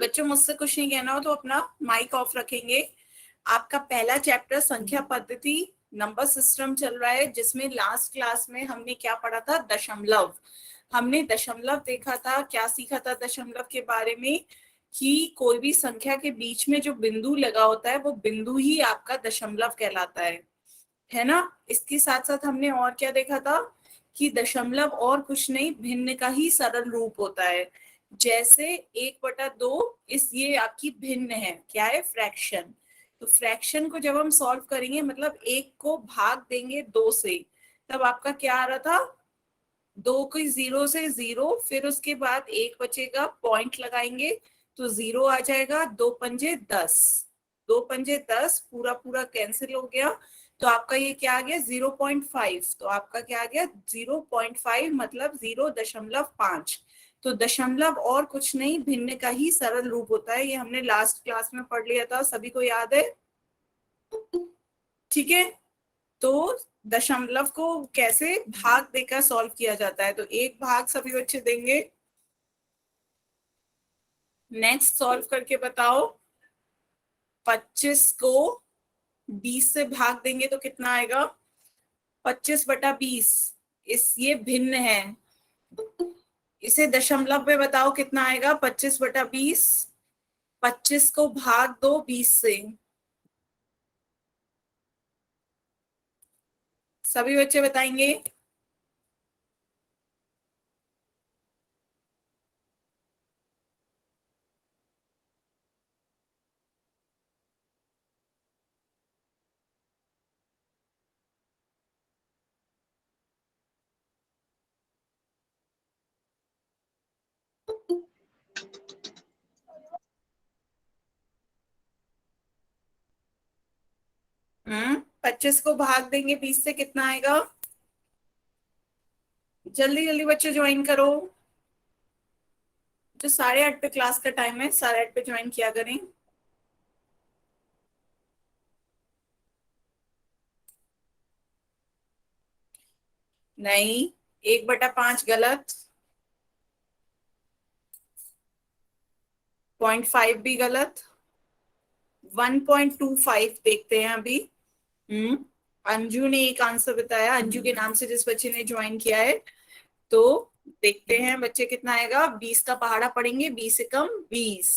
बच्चों मुझसे कुछ नहीं कहना हो तो अपना माइक ऑफ रखेंगे। आपका पहला चैप्टर संख्या पद्धति नंबर सिस्टम चल रहा है, जिसमें लास्ट क्लास में हमने क्या पढ़ा था, दशमलव। हमने दशमलव देखा था, क्या सीखा था दशमलव के बारे में, कि कोई भी संख्या के बीच में जो बिंदु लगा होता है वो बिंदु ही आपका दशमलव कहलाता है ना। इसके साथ साथ हमने और क्या देखा था कि दशमलव और कुछ नहीं, भिन्न का ही सरल रूप होता है। जैसे 1/2 ये आपकी भिन्न है, क्या है, फ्रैक्शन। तो फ्रैक्शन को जब हम सॉल्व करेंगे, मतलब 1 को भाग देंगे 2 से, तब आपका क्या आ रहा था, 2 को 0 से 0, फिर उसके बाद 1 बचेगा, पॉइंट लगाएंगे तो 0 आ जाएगा। 2 पंजे 10, 2 पंजे 10, पूरा पूरा कैंसिल हो गया। तो आपका ये क्या आ गया, 0.5। तो आपका क्या आ गया, 0.5 मतलब 0.5। तो दशमलव और कुछ नहीं, भिन्न का ही सरल रूप होता है। ये हमने लास्ट क्लास में पढ़ लिया था, सभी को याद है? ठीक है। तो दशमलव को कैसे भाग देकर सॉल्व किया जाता है, तो एक भाग सभी बच्चे देंगे। नेक्स्ट सॉल्व करके बताओ। 25 को 20 से भाग देंगे तो कितना आएगा, 25/20। ये भिन्न है, इसे दशमलव में बताओ कितना आएगा, 25/20। 25 को भाग दो 20 से। सभी बच्चे बताएंगे। हम्म, 25 को भाग देंगे 20 से कितना आएगा, जल्दी जल्दी बच्चे ज्वाइन करो। जो 8:30 पे क्लास का टाइम है, 8:30 पे ज्वाइन किया करें। नहीं, 1/5 गलत, 0.5 भी गलत, 1.25 देखते हैं अभी। अंजू ने एक आंसर बताया, अंजू के नाम से जिस बच्चे ने ज्वाइन किया है। तो देखते हैं बच्चे कितना आएगा, 20 का पहाड़ा पढ़ेंगे, 20 से कम 20,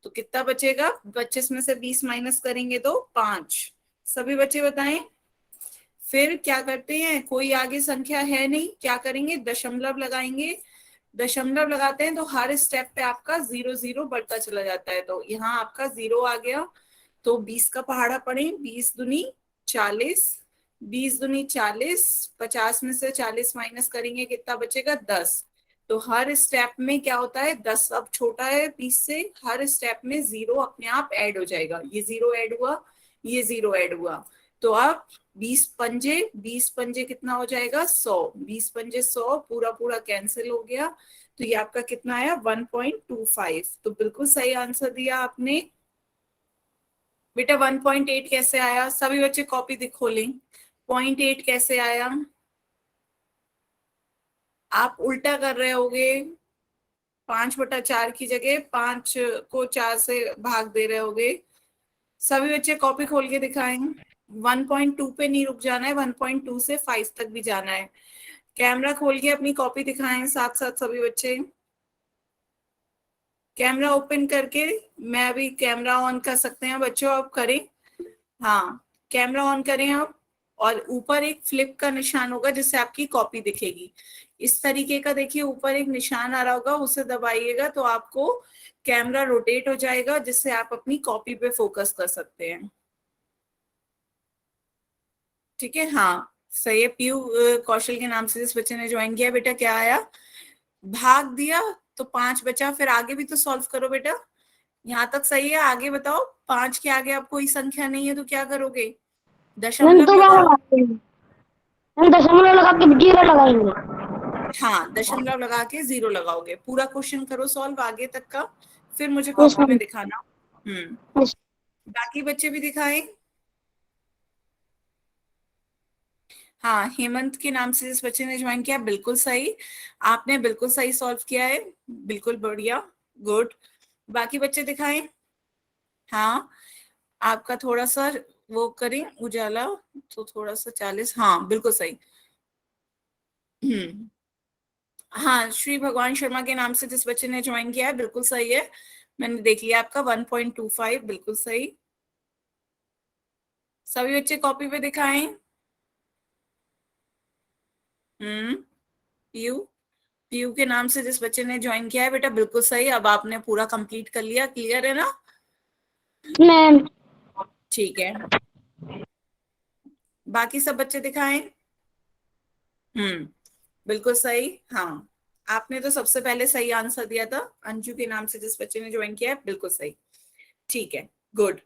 तो कितना बचेगा, 25 में से 20 माइनस करेंगे तो 5। सभी बच्चे बताएं। फिर क्या करते हैं, कोई आगे संख्या है नहीं, क्या करेंगे, दशमलव लगाएंगे। दशमलव लगाते हैं तो हर स्टेप पे आपका 0 0 बढ़ता चला जाता है, तो यहाँ आपका 0 आ गया। तो 20 का पहाड़ा पढ़ें, 20 दूनी 40, 20 दूनी 40, 50 में से 40 माइनस करेंगे कितना बचेगा, 10। तो हर स्टेप में क्या होता है, 10 अब छोटा है 20 से, हर स्टेप में 0 अपने आप ऐड हो जाएगा। ये 0 ऐड हुआ, ये 0 ऐड हुआ। तो अब 20 पंजे कितना हो जाएगा, 100। 20 पंजे 100, पूरा पूरा कैंसिल हो गया। तो ये आपका कितना आया, 1.25। तो बिल्कुल सही आंसर दिया आपने। बेटा 1.8 कैसे आया, सभी बच्चे कॉपी खोलें। 0.8 कैसे आया, आप उल्टा कर रहे होगे, 5/4 की जगह 5 को 4 से भाग दे रहे होगे। सभी बच्चे कॉपी खोल के दिखाएं। 1.2 पे नहीं रुक जाना है, 1.2 से 5 तक भी जाना है। कैमरा खोल के अपनी कॉपी दिखाएं साथ साथ सभी बच्चे। कैमरा ओपन करके, मैं अभी कैमरा ऑन कर सकते हैं बच्चों, आप करें। हाँ, कैमरा ऑन करें आप। और ऊपर एक फ्लिप का निशान होगा जिससे आपकी कॉपी दिखेगी। इस तरीके का देखिए, ऊपर एक निशान आ रहा होगा, उसे दबाइएगा तो आपको कैमरा रोटेट हो जाएगा, जिससे आप अपनी कॉपी पे फोकस कर सकते हैं। ठीक है, हाँ सही है। पीयू कौशल के नाम से जिस बच्चे ने ज्वाइन किया, बेटा क्या आया, भाग दिया तो 5 बचा, फिर आगे भी तो सॉल्व करो बेटा। यहाँ तक सही है, आगे बताओ। 5 के आगे अब कोई संख्या नहीं है तो क्या करोगे, दशमलव तो क्या लगाओ। लगाते हैं, हम दशमलव लगा के जीरो लगाएंगे। हाँ, दशमलव लगा के 0 लगाओगे। पूरा क्वेश्चन करो सॉल्व आगे तक का, फिर मुझे यस कॉपी में मैम। दिखाना। यस। बाकी बच्चे भी दिखाएं। हाँ, हेमंत के नाम से जिस बच्चे ने ज्वाइन किया, बिल्कुल सही, आपने बिल्कुल सही सॉल्व किया है, बिल्कुल बढ़िया, गुड। बाकी बच्चे दिखाएं। हाँ, आपका थोड़ा सा वो करें उजाला, तो थोड़ा सा 40, हाँ बिल्कुल सही। हम्म। हाँ, श्री भगवान शर्मा के नाम से जिस बच्चे ने ज्वाइन किया है बिल्कुल सही है। मैंने देख लिया आपका 1.25, बिल्कुल सही। सभी बच्चे कॉपी पे दिखाएं। हम्म। पीयू, पीयू के नाम से जिस बच्चे ने ज्वाइन किया है बेटा बिल्कुल सही। अब आपने पूरा कंप्लीट कर लिया, क्लियर है ना? मैम। ठीक है, बाकी सब बच्चे दिखाएं। हम्म, बिल्कुल सही। हाँ, आपने तो सबसे पहले सही आंसर दिया था, अंजू के नाम से जिस बच्चे ने ज्वाइन किया है, बिल्कुल सही। ठीक है, गुड।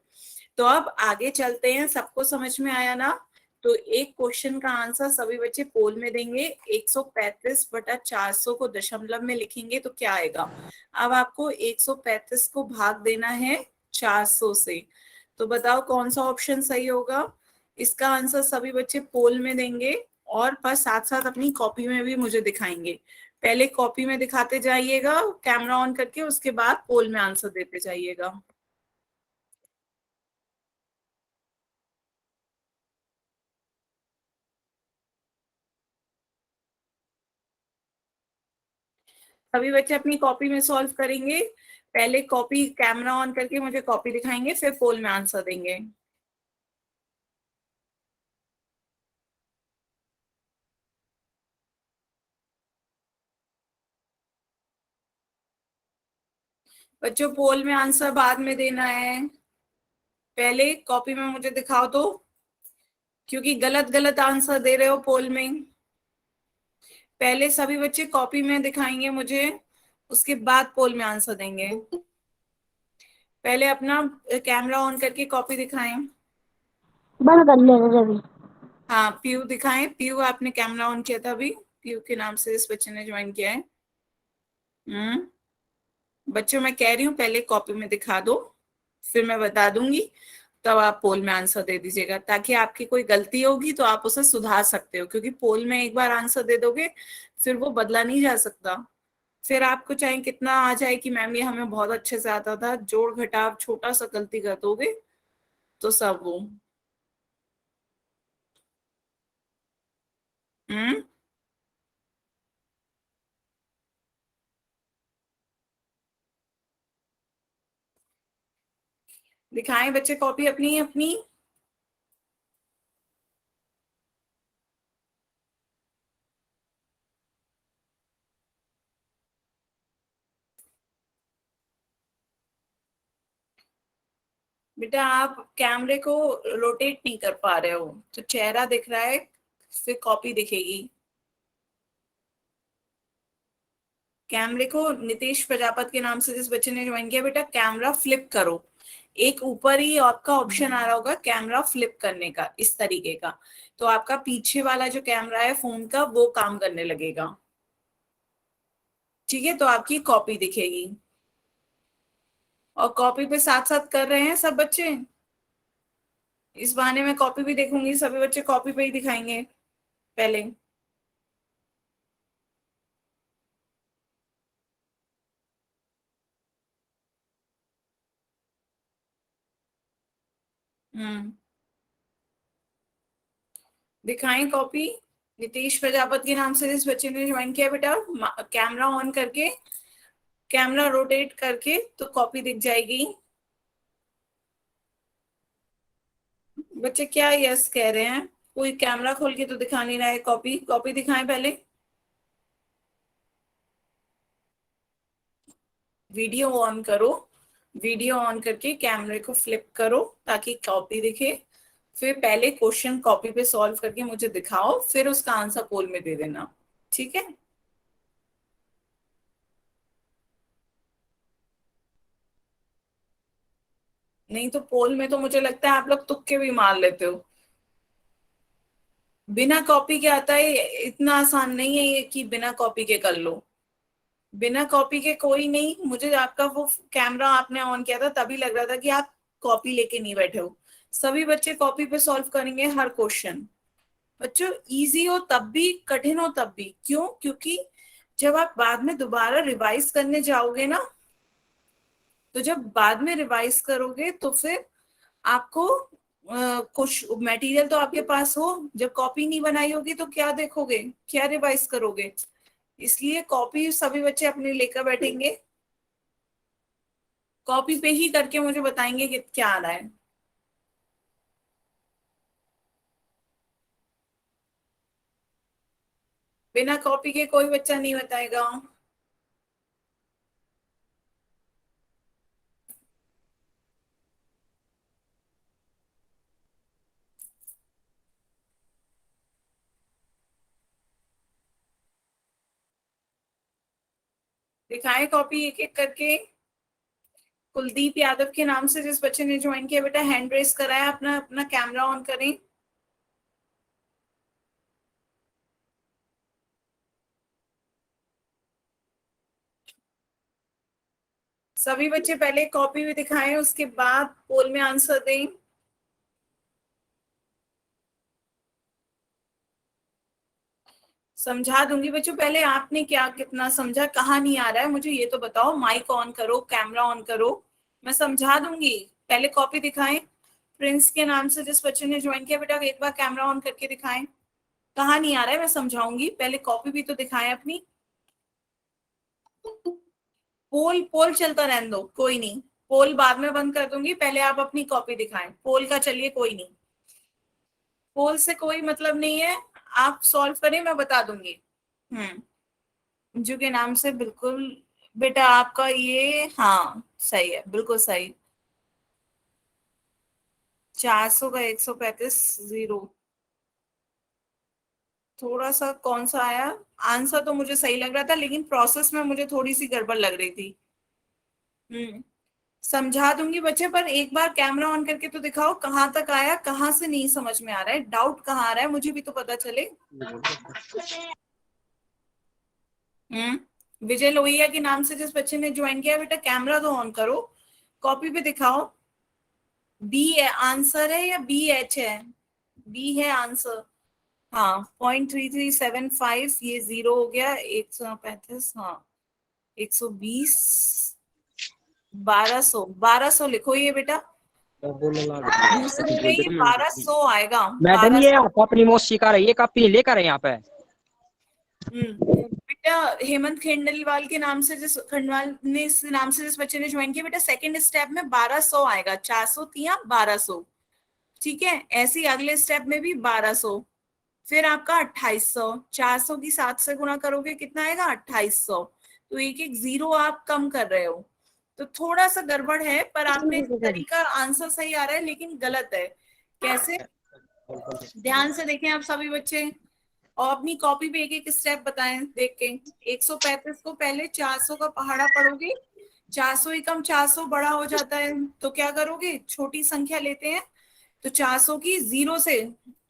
तो अब आगे चलते हैं, सबको समझ में आया ना? तो एक क्वेश्चन का आंसर सभी बच्चे पोल में देंगे। 135/400 को दशमलव में लिखेंगे तो क्या आएगा? अब आपको 135 को भाग देना है 400 से। तो बताओ कौन सा ऑप्शन सही होगा? इसका आंसर सभी बच्चे पोल में देंगे और पर साथ साथ अपनी कॉपी में भी मुझे दिखाएंगे। पहले कॉपी में दिखाते जाइएगा कैमरा ऑन करके, उसके बाद पोल में आंसर देते जाइएगा। सभी बच्चे अपनी कॉपी में सॉल्व करेंगे। पहले कॉपी कैमरा ऑन करके मुझे कॉपी दिखाएंगे, फिर पोल में आंसर देंगे। बच्चों पोल में आंसर बाद में देना है, पहले कॉपी में मुझे दिखाओ तो, क्योंकि गलत गलत आंसर दे रहे हो पोल में। पहले सभी बच्चे कॉपी में दिखाएंगे मुझे, उसके बाद पोल में आंसर देंगे। पहले अपना कैमरा ऑन करके कॉपी दिखाएं। बंद कर लेना जब। हाँ, पीयू दिखाएं। पीयू, आपने कैमरा ऑन किया था अभी? पीयू के नाम से इस बच्चे ने ज्वाइन किया है। हम्म। बच्चों मैं कह रही हूँ पहले कॉपी में दिखा दो, फिर मैं बता दूंगी, तब आप पोल में आंसर दे दीजिएगा, ताकि आपकी कोई गलती होगी तो आप उसे सुधार सकते हो। क्योंकि पोल में एक बार आंसर दे दोगे फिर वो बदला नहीं जा सकता। फिर आपको चाहे कितना आ जाए कि मैम ये हमें बहुत अच्छे से आता था, जोड़ घटाव छोटा सा गलती कर दोगे तो सब वो। हम्म। दिखाएं बच्चे कॉपी अपनी अपनी। बेटा आप कैमरे को रोटेट नहीं कर पा रहे हो, तो चेहरा दिख रहा है, फिर कॉपी दिखेगी। कैमरे को नितेश प्रजापत के नाम से जिस बच्चे ने ज्वाइन किया, बेटा कैमरा फ्लिप करो। एक ऊपर ही आपका ऑप्शन आ रहा होगा कैमरा फ्लिप करने का, इस तरीके का। तो आपका पीछे वाला जो कैमरा है फोन का वो काम करने लगेगा। ठीक है, तो आपकी कॉपी दिखेगी। और कॉपी पे साथ साथ कर रहे हैं सब बच्चे। इस बहाने में कॉपी भी देखूंगी, सभी बच्चे कॉपी पे ही दिखाएंगे पहले। हम्म, दिखाएं कॉपी। नितेश प्रजापत के नाम से जिस बच्चे ने ज्वाइन किया, बेटा कैमरा ऑन करके, कैमरा रोटेट करके तो कॉपी दिख जाएगी। बच्चे क्या यस कह रहे हैं? कोई कैमरा खोल के तो दिखा नहीं रहा है, कॉपी कॉपी दिखाएं पहले। वीडियो ऑन करो, वीडियो ऑन करके कैमरे को फ्लिप करो ताकि कॉपी दिखे। फिर पहले क्वेश्चन कॉपी पे सॉल्व करके मुझे दिखाओ, फिर उसका आंसर पोल में दे देना। ठीक है? नहीं तो पोल में तो मुझे लगता है आप लोग तुक्के भी मार लेते हो। बिना कॉपी के आता है, इतना आसान नहीं है ये कि बिना कॉपी के कर लो। बिना कॉपी के कोई नहीं। मुझे आपका वो कैमरा आपने ऑन किया था तभी लग रहा था कि आप कॉपी लेके नहीं बैठे हो। सभी बच्चे कॉपी पे सॉल्व करेंगे हर क्वेश्चन। बच्चों इजी हो तब भी, कठिन हो तब भी। क्यों? क्योंकि जब आप बाद में दोबारा रिवाइज करने जाओगे ना, तो जब बाद में रिवाइज करोगे तो फिर आपको कुछ मटेरियल तो आपके पास हो, जब कॉपी नहीं बनाई होगी तो क्या देखोगे, क्या रिवाइज करोगे। इसलिए कॉपी सभी बच्चे अपने लेकर बैठेंगे, कॉपी पे ही करके मुझे बताएंगे कि क्या आ रहा है। बिना कॉपी के कोई बच्चा नहीं बताएगा। दिखाए कॉपी एक एक करके। कुलदीप यादव के नाम से जिस बच्चे ने ज्वाइन किया, बेटा हैंड रेस कराया, अपना अपना कैमरा ऑन करें। सभी बच्चे पहले कॉपी भी दिखाएं, उसके बाद पोल में आंसर दें। समझा दूंगी बच्चों, पहले आपने क्या कितना समझा, कहाँ नहीं आ रहा है मुझे ये तो बताओ। माइक ऑन करो, कैमरा ऑन करो, मैं समझा दूंगी। पहले कॉपी दिखाएं। प्रिंस के नाम से जिस बच्चे ने ज्वाइन किया, बेटा एक बार कैमरा ऑन करके दिखाएं। कहाँ नहीं आ रहा है मैं समझाऊंगी, पहले कॉपी भी तो दिखाएं अपनी। पोल पोल चलता रहने दो, कोई नहीं, पोल बाद में बंद कर दूंगी, पहले आप अपनी कॉपी दिखाएं। पोल का चलिए कोई नहीं, पोल से कोई मतलब नहीं है, आप सॉल्व करें मैं बता दूंगी। अंजू के नाम से बिल्कुल। बेटा आपका ये हाँ सही है, बिल्कुल सही। 400 का 135 जीरो। थोड़ा सा कौन सा आया, आंसर तो मुझे सही लग रहा था लेकिन प्रोसेस में मुझे थोड़ी सी गड़बड़ लग रही थी। हम्म समझा दूंगी बच्चे, पर एक बार कैमरा ऑन करके तो दिखाओ कहाँ तक आया, कहाँ से नहीं समझ में आ रहा है, डाउट कहाँ आ रहा है, मुझे भी तो पता चले। विजय लोहिया के नाम से जिस बच्चे ने ज्वाइन किया, बेटा कैमरा तो ऑन करो, कॉपी पे दिखाओ। बी है आंसर है या बी एच है, बी है आंसर। हाँ 0.3375, ये जीरो हो गया, 135, हाँ 120, 1200 लिखो ये बेटा, दूसरे में ये 1200 आएगा, मैडम ये 1200। आप अपनी मौसी का रही है कॉपी लेकर यहाँ पे। बेटा हेमंत खंडेलवाल के नाम से जिस खंडवाल ने इस नाम से जिस बच्चे ने ज्वाइन किया, बेटा सेकंड स्टेप में 1200 आएगा, 400 तिया 1200, ठीक है। ऐसे ही अगले स्टेप में भी 1200, फिर आपका 2800, 400 की 7 से गुणा करोगे कितना आएगा 2800। तो एक एक जीरो आप कम कर रहे हो, तो थोड़ा सा गड़बड़ है, पर आपने तरीका आंसर सही आ रहा है लेकिन गलत है। कैसे, ध्यान से देखें आप सभी बच्चे, और अपनी कॉपी पे एक एक स्टेप बताएं देख के। 135 को पहले 400 का पहाड़ा पढ़ोगे, 400 एकम 400 बड़ा हो जाता है, तो क्या करोगे, छोटी संख्या लेते हैं। तो 400 की जीरो से,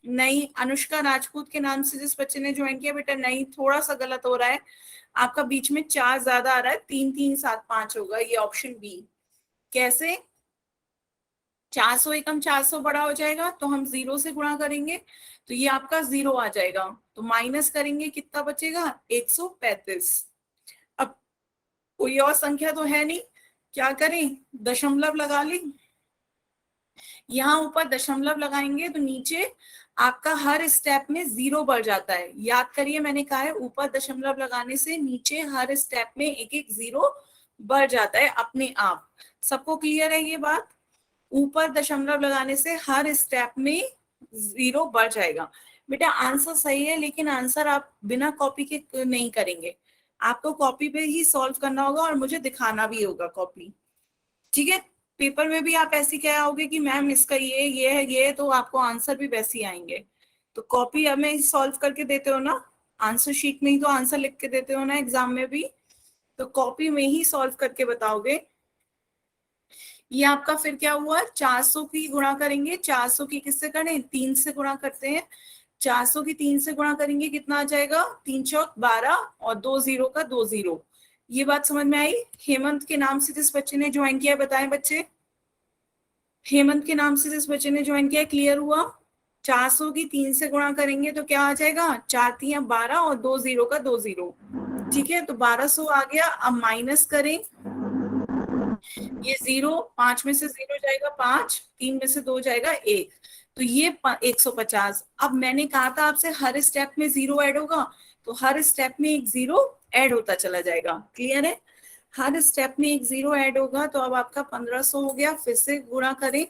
नहीं अनुष्का राजपूत के नाम से जिस बच्चे ने ज्वाइन किया, बेटा नहीं थोड़ा सा गलत हो रहा है आपका, बीच में 4 ज्यादा आ रहा है, 3375 होगा, ये ऑप्शन बी। कैसे, 400 एकम 400 बड़ा हो जाएगा तो हम जीरो से गुणा करेंगे, तो ये आपका जीरो आ जाएगा, तो माइनस करेंगे कितना बचेगा 135। अब कोई और संख्या तो है नहीं, क्या करें, दशमलव लगा ली। यहाँ ऊपर दशमलव लगाएंगे तो नीचे आपका हर स्टेप में जीरो बढ़ जाता है, याद करिए मैंने कहा है ऊपर दशमलव लगाने से नीचे हर स्टेप में एक एक जीरो बढ़ जाता है अपने आप। सबको क्लियर है ये बात, ऊपर दशमलव लगाने से हर स्टेप में जीरो बढ़ जाएगा। बेटा आंसर सही है, लेकिन आंसर आप बिना कॉपी के नहीं करेंगे, आपको कॉपी पे ही सॉल्व करना होगा और मुझे दिखाना भी होगा कॉपी, ठीक है। पेपर में भी आप ऐसे क्या आओगे कि मैम इसका ये है ये है, तो आपको आंसर भी वैसे ही आएंगे। तो कॉपी हमें सॉल्व करके देते हो ना, आंसर शीट में ही तो आंसर लिख के देते हो ना एग्जाम में भी, तो कॉपी में ही सॉल्व करके बताओगे। ये आपका फिर क्या हुआ, 400 की गुणा करेंगे, 400 की किससे करें, 3 से गुणा करते हैं, 400 की 3 से गुणा करेंगे कितना आ जाएगा, 3 चौक 12 और 2 जीरो का 2 जीरो। ये बात समझ में आई। हेमंत के नाम से जिस बच्चे ने ज्वाइन किया बताएं बच्चे, हेमंत के नाम से जिस बच्चे ने ज्वाइन किया क्लियर हुआ। 400 की 3 से गुणा करेंगे तो क्या आ जाएगा, 4 तिया 12 और 2 जीरो का 2 जीरो, ठीक है। तो 1200 आ गया, अब माइनस करें, ये 0, 5 में से 0 जाएगा 5, 3 में से 2 जाएगा 1, तो ये 150। अब मैंने कहा था आपसे हर स्टेप में 0 ऐड होगा, तो हर स्टेप में एक 0 ऐड होता चला जाएगा। क्लियर है? हर स्टेप में एक 0 ऐड होगा। तो अब आपका 1500 हो गया। फिर से गुणा करें,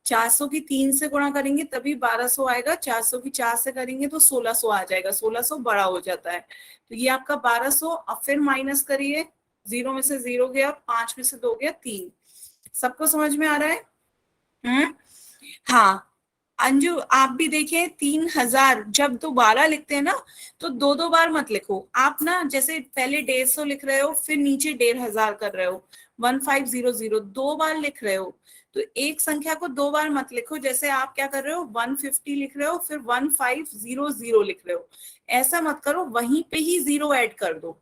400 की 3 से गुणा करेंगे तभी 1200 आएगा, 400 की 4 से करेंगे तो 1600 आ जाएगा, 1600 बड़ा हो जाता है। तो ये आपका 1200। अब फिर माइनस करिए, 0 में से 0 गया, 5 में से 2 गया 3। सबको समझ में आ रहा है? हाँ अंजू, आप भी देखें, 3000 जब दोबारा लिखते हैं ना तो दो दो बार मत लिखो आप ना। जैसे पहले 150 लिख रहे हो, फिर नीचे 1500 कर रहे हो, 1500 दो बार लिख रहे हो, तो एक संख्या को दो बार मत लिखो। जैसे आप क्या कर रहे हो, 150 लिख रहे हो फिर 1500 लिख रहे हो, ऐसा मत करो, वहीं पे ही 0 ऐड कर दो।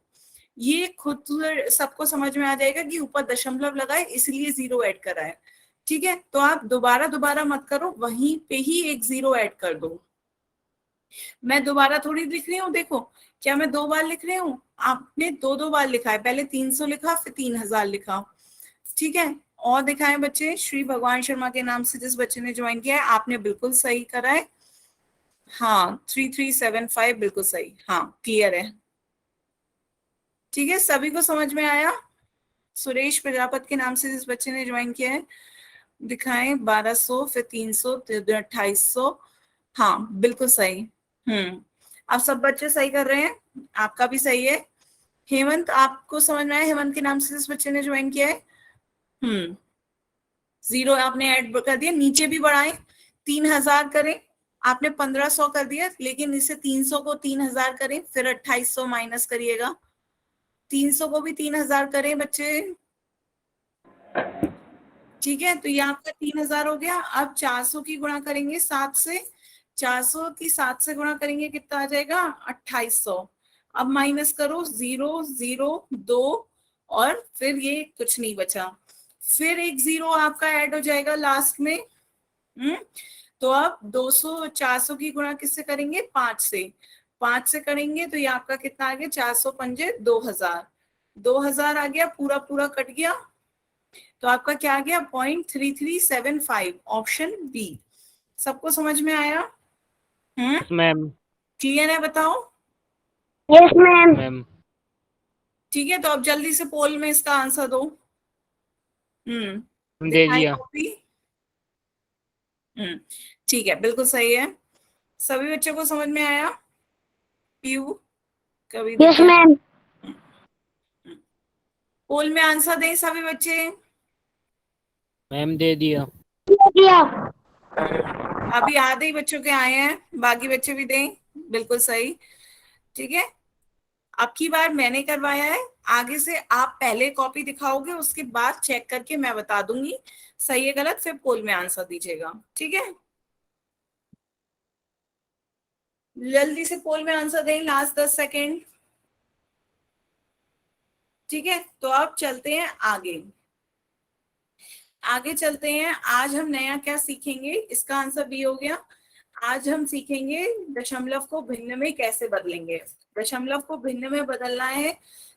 ये खुद सबको समझ में आ जाएगा कि ऊपर दशमलव लगा है इसलिए 0 ऐड करा है। ठीक है, तो आप दोबारा दोबारा मत करो, वहीं पे ही एक 0 ऐड कर दो। मैं दोबारा थोड़ी लिख रही हूँ, देखो क्या मैं दो बार लिख रही हूँ, आपने दो दो बार लिखा है, पहले 300 लिखा फिर 3000 लिखा। ठीक है, और दिखाएं बच्चे, श्री भगवान शर्मा के नाम से जिस बच्चे ने ज्वाइन किया है, आपने बिल्कुल सही करा है। हाँ 3375 बिल्कुल सही। हाँ क्लियर है। ठीक है, सभी को समझ में आया? सुरेश प्रजापत के नाम से जिस बच्चे ने ज्वाइन किया है, दिखाएं 1200 फिर 300 फिर 2800। हाँ बिल्कुल सही। अब सब बच्चे सही कर रहे हैं, आपका भी सही है। हेमंत, आपको समझ में आया? हेमंत के नाम से जिस बच्चे ने ज्वाइन किया है, 0 आपने ऐड कर दिया, नीचे भी बढ़ाएं, 3000 करें, आपने 1500 कर दिया, लेकिन इसे 300 को 3000 करें, फिर 2800 माइनस करिएगा, 300 को भी 3000 करें बच्चे। ठीक है, तो ये आपका 3000 हो गया। अब 400 की गुणा करेंगे 7 से, 400 की 7 से गुणा करेंगे कितना आ जाएगा, 2800। अब माइनस करो, 0 0 2 और फिर ये कुछ नहीं बचा, फिर एक 0 आपका ऐड हो जाएगा लास्ट में। तो अब 200 400 की गुणा किससे करेंगे, 5 से, 5 से करेंगे तो ये आपका कितना आ गया, 400 पंजे 2000, 2000 आ गया, पूरा पूरा कट गया, तो आपका क्या आ गया, 0.3375, ऑप्शन बी। सबको समझ में आया? मैम। क्लियर है? बताओ। Yes ma'am. मैम ठीक है, तो अब जल्दी से पोल में इसका आंसर दो। दे दिखाई दिया। कॉपी। ठीक है, बिल्कुल सही है। सभी बच्चों को समझ में आया? पीयू कभी यस दिखाए, मैम। पोल में आंसर दें सभी बच्चे। मैम दे दिया। किया। अभी आधे ही बच्चों के आए हैं, बाकी बच्चे भी दें, बिल्कुल सही। ठीक है, अब की बार मैंने करवाया है, आगे से आप पहले कॉपी दिखाओगे, उसके बाद चेक करके मैं बता दूंगी सही है गलत, फिर पोल में आंसर दीजिएगा। ठीक है, जल्दी से पोल में आंसर दें, लास्ट 10 सेकेंड। ठीक है, तो अब चलते हैं आगे, आगे चलते हैं। आज हम नया क्या सीखेंगे, इसका आंसर बी हो गया। आज हम सीखेंगे दशमलव को भिन्न में कैसे बदलेंगे। दशमलव को भिन्न में बदलना है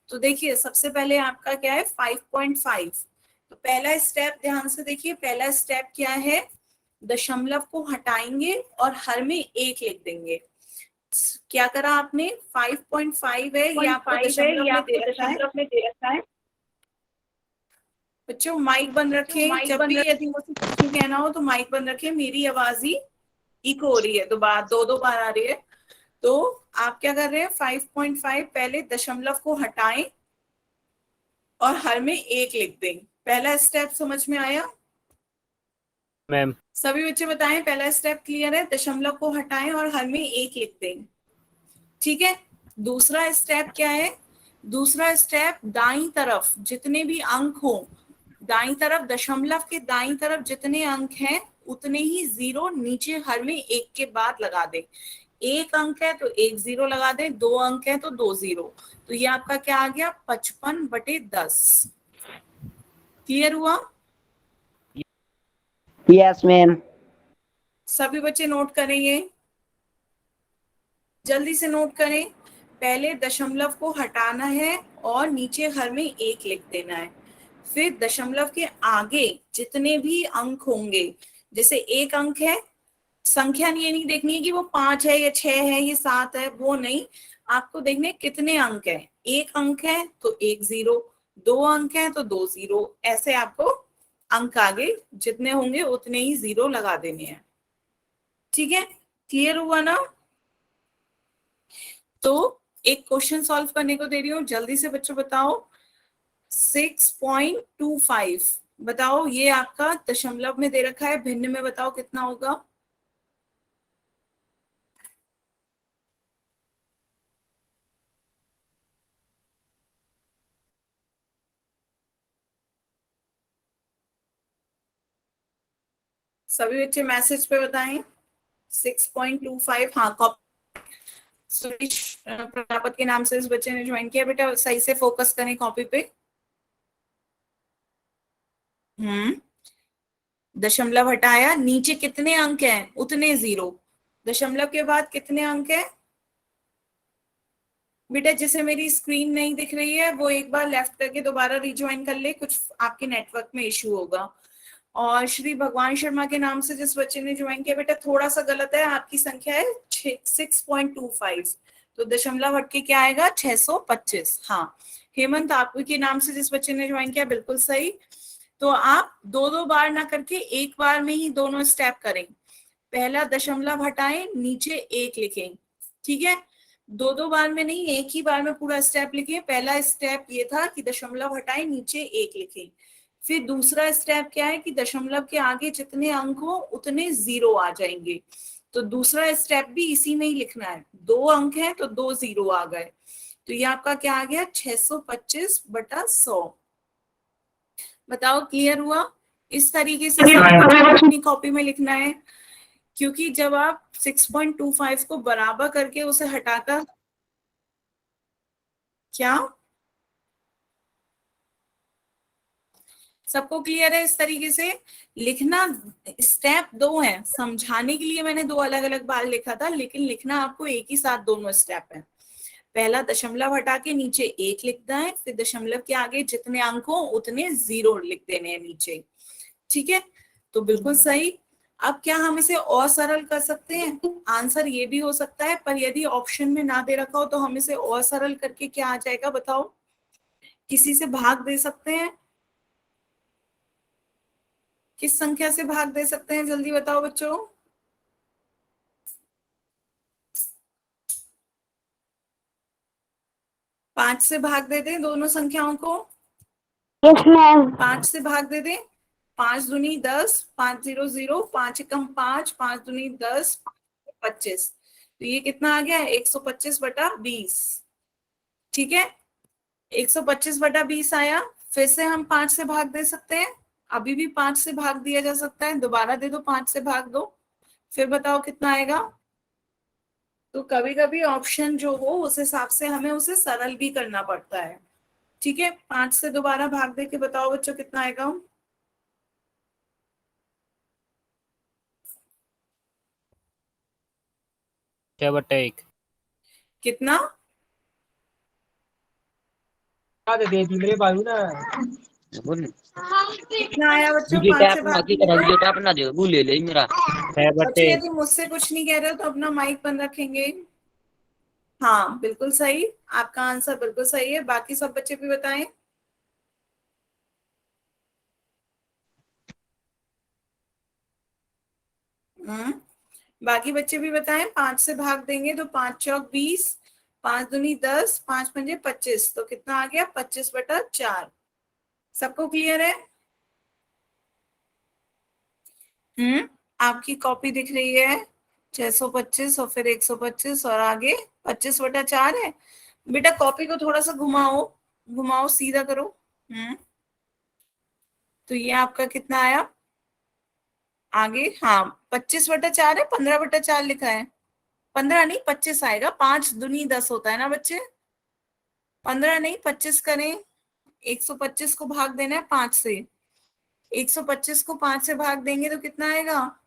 तो देखिए, सबसे पहले आपका क्या है, 5.5। तो पहला स्टेप ध्यान से देखिए, पहला स्टेप क्या है, दशमलव को हटाएंगे और हर में एक लिख देंगे। क्या करा आपने, 5.5 है, ये आपको दशमलव में दे रखा है। बच्चों माइक बंद रखें, जब भी यदि मुझसे कुछ नहीं कहना हो तो माइक बंद रखें, मेरी आवाज ही इको हो रही है, दो दो बार आ रही है। तो आप क्या कर रहे हैं, 5.5 पहले दशमलव को हटाएं और हर में एक लिख दें। पहला स्टेप समझ में आया? मैम सभी बच्चे बताएं, पहला स्टेप क्लियर है, दशमलव को हटाएं और हर में एक लिख दें। ठीक है, दूसरा स्टेप क्या है, दूसरा स्टेप दाईं तरफ जितने भी अंक हो, दाईं तरफ दशमलव के दाईं तरफ जितने अंक हैं उतने ही 0 नीचे हर में एक के बाद लगा दें। एक अंक है तो एक 0 लगा दें, दो अंक है तो दो 0, तो ये आपका क्या आ गया, 55/10। क्लियर हुआ? Yes ma'am. सभी बच्चे नोट करेंगे, जल्दी से नोट करें। पहले दशमलव को हटाना है और नीचे हर में एक लिख देना है, फिर दशमलव के आगे जितने भी अंक होंगे, जैसे एक अंक है, संख्या ये नहीं देखनी है कि वो 5 है या 6 है या 7 है, वो नहीं, आपको देखने कितने अंक है। एक अंक है तो एक जीरो, दो अंक है तो दो जीरो, ऐसे आपको अंक आगे जितने होंगे उतने ही जीरो लगा देने हैं। ठीक है, क्लियर हुआ ना? तो एक क्वेश्चन सॉल्व करने को दे रही हूँ, जल्दी से बच्चों बताओ। 6.25 बताओ, ये आपका दशमलव में दे रखा है, भिन्न में बताओ कितना होगा। सभी बच्चे मैसेज पे बताएं। 6.25, हाँ सुरेश प्रजापति के नाम से इस बच्चे ने ज्वाइन किया। बेटा सही से फोकस करें कॉपी पे। दशमलव हटाया, नीचे कितने अंक हैं उतने जीरो, दशमलव के बाद कितने अंक है बेटा? जिसे मेरी स्क्रीन नहीं दिख रही है वो एक बार लेफ्ट करके दोबारा रिज्वाइन कर ले, कुछ आपके नेटवर्क में इश्यू होगा। और श्री भगवान शर्मा के नाम से जिस बच्चे ने ज्वाइन किया, बेटा थोड़ा सा गलत है, आपकी संख्या है 6.25, तो दशमलव हटके क्या आएगा? 625। हाँ, हेमंत आपके के नाम से जिस बच्चे ने ज्वाइन किया, बिल्कुल सही। तो आप दो दो बार ना करके एक बार में ही दोनों स्टेप करें। पहला दशमलव हटाएं, नीचे एक लिखें। ठीक है, दो दो बार में नहीं, एक ही बार में पूरा स्टेप लिखें। पहला स्टेप ये था कि दशमलव हटाएं, नीचे एक लिखें। फिर दूसरा स्टेप क्या है कि दशमलव के आगे जितने अंक हो उतने जीरो आ जाएंगे, तो दूसरा स्टेप भी इसी में ही लिखना है। दो अंक है तो दो जीरो आ गए, तो ये आपका क्या आ गया? 625/100। बताओ क्लियर हुआ? इस तरीके से अपनी कॉपी में लिखना है, क्योंकि जब आप 6.25 को बराबर करके उसे हटाकर, क्या सबको क्लियर है? इस तरीके से लिखना। स्टेप दो है, समझाने के लिए मैंने दो अलग अलग बार लिखा था, लेकिन लिखना आपको एक ही साथ दोनों स्टेप है। पहला दशमलव हटा के नीचे एक लिखना है, फिर दशमलव के आगे जितने अंक हो उतने जीरो लिख देने हैं नीचे। ठीक है, तो बिल्कुल सही। अब क्या हम इसे और सरल कर सकते हैं? आंसर ये भी हो सकता है, पर यदि ऑप्शन में ना दे रखा हो तो हम इसे और सरल करके क्या आ जाएगा बताओ? किसी से भाग दे सकते हैं? किस संख्या से भाग दे सकते हैं, जल्दी बताओ बच्चों। 5 से भाग दे दें दोनों संख्याओं को। Yes ma'am. 5 से भाग दे दें। 5 दूनी 10, 5 0 0, 5 एकम 5, 5 दूनी 10, 25। तो ये कितना आ गया? 125/20। ठीक है, 125/20 आया। फिर से हम 5 से भाग दे सकते हैं, अभी भी 5 से भाग दिया जा सकता है, दोबारा दे दो, 5 से भाग दो, फिर बताओ कितना आएगा। तो कभी कभी ऑप्शन जो हो उस हिसाब से हमें उसे सरल भी करना पड़ता है। ठीक है, 5 से दोबारा भाग दे के बताओ बच्चों कितना आएगा। 6/1। कितना? दे दी मेरे बाबू ना बोल कितना आया बच्चों? वीडियो 5 से टैप ना भाग की देंगे करा तो? वीडियो टैप ना दे वो ले ले मेरा बच्चों छह यदि मुझसे कुछ नहीं कह रहे हो तो अपना माइक बंद रखेंगे। हाँ बिल्कुल सही, आपका आंसर बिल्कुल सही है। बाकी सब बच्चे भी बताएं। बाकी बच्चे भी बताएं। 5 से भाग देंगे तो 5 चौक 20, 5 दूनी 10, 5 पंजे 25, तो कितना आ गया? 25/4। सबको क्लियर है? आपकी कॉपी दिख रही है 625 और फिर 125 और आगे 25/4 है। बेटा कॉपी को थोड़ा सा घुमाओ, घुमाओ सीधा करो। तो ये आपका कितना आया आगे? हाँ 25/4 है, 15/4 लिखा है। 15 नहीं 25 आएगा, 5 दूनी 10 होता है ना बच्चे, 15 नहीं 25 करें। 125 को भाग देना है 5 से, 125 को 5 से भाग देंगे तो कितना आएगा?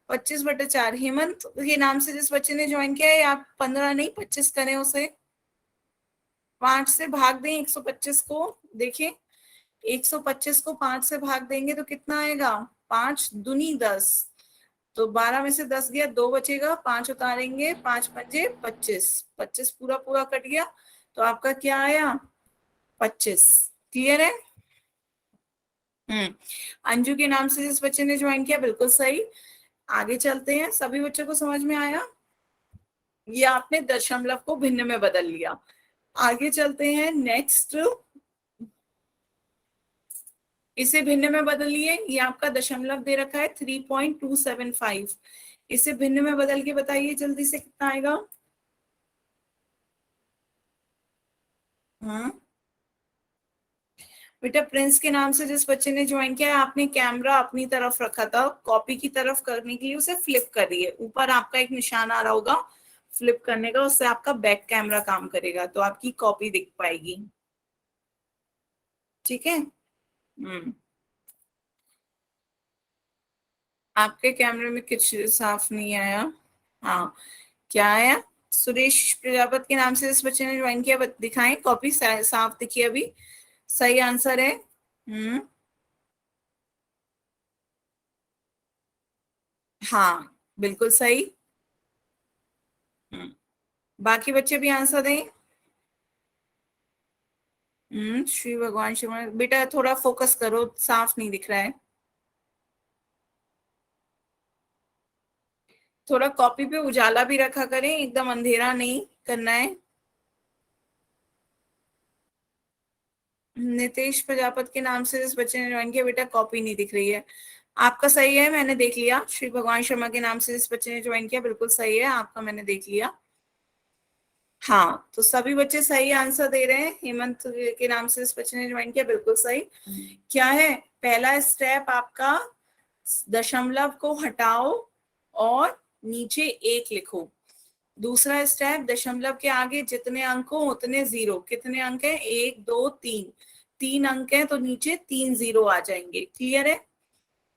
25/4। हेमंत के नाम से जिस बच्चे ने ज्वाइन किया है, आप 15 नहीं 25 करें, उसे 5 से भाग दें 125 को। देखिए 125 को 5 से भाग देंगे तो कितना आएगा? 5 दूनी 10, तो 12 में से 10 गया, 2 बचेगा, 5 उतारेंगे, 5 पंजे 25, 25 पूरा पूरा कट गया, तो आपका क्या आया? 25। क्लियर है? अंजू के नाम से जिस बच्चे ने ज्वाइन किया, बिल्कुल सही। आगे चलते हैं, सभी बच्चों को समझ में आया? ये आपने दशमलव को भिन्न में बदल लिया। आगे चलते हैं नेक्स्ट, इसे भिन्न में बदलिए। ये आपका दशमलव दे रखा है 3.275, इसे भिन्न में बदल के बताइए जल्दी से कितना आएगा? हाँ बेटा, प्रिंस के नाम से जिस बच्चे ने ज्वाइन किया है, आपने कैमरा अपनी तरफ रखा था, कॉपी की तरफ करने के लिए उसे फ्लिप करिए। ऊपर आपका एक निशान आ रहा होगा फ्लिप करने का, उससे आपका बैक कैमरा काम करेगा, तो आपकी कॉपी दिख पाएगी। ठीक है? आपके कैमरे में कुछ साफ नहीं आया। हाँ, क्या आया? सुरेश प्रजापति के नाम से इस बच्चे ने ज्वाइन किया, दिखाएं कॉपी साफ दिखी अभी? सही आंसर है। हाँ बिल्कुल सही। बाकी बच्चे भी आंसर दें। श्री भगवान शर्मा, बेटा थोड़ा फोकस करो, साफ नहीं दिख रहा है। थोड़ा कॉपी पे उजाला भी रखा करें, एकदम अंधेरा नहीं करना है। नितेश प्रजापति के नाम से जिस बच्चे ने ज्वाइन किया, बेटा कॉपी नहीं दिख रही है। आपका सही है, मैंने देख लिया। श्री भगवान शर्मा के नाम से जिस बच्चे ने ज्वाइन किया, बिल्कुल सही है, आपका मैंने देख लिया। हाँ, तो सभी बच्चे सही आंसर दे रहे हैं। हेमंत के नाम से इस बच्चे ने ज्वाइन किया, बिल्कुल सही। क्या है पहला स्टेप आपका? दशमलव को हटाओ और नीचे 1 लिखो। दूसरा स्टेप, दशमलव के आगे जितने अंक हो उतने जीरो। कितने अंक है? 1 2 3, 3 अंक है तो नीचे 3 जीरो आ जाएंगे। क्लियर है?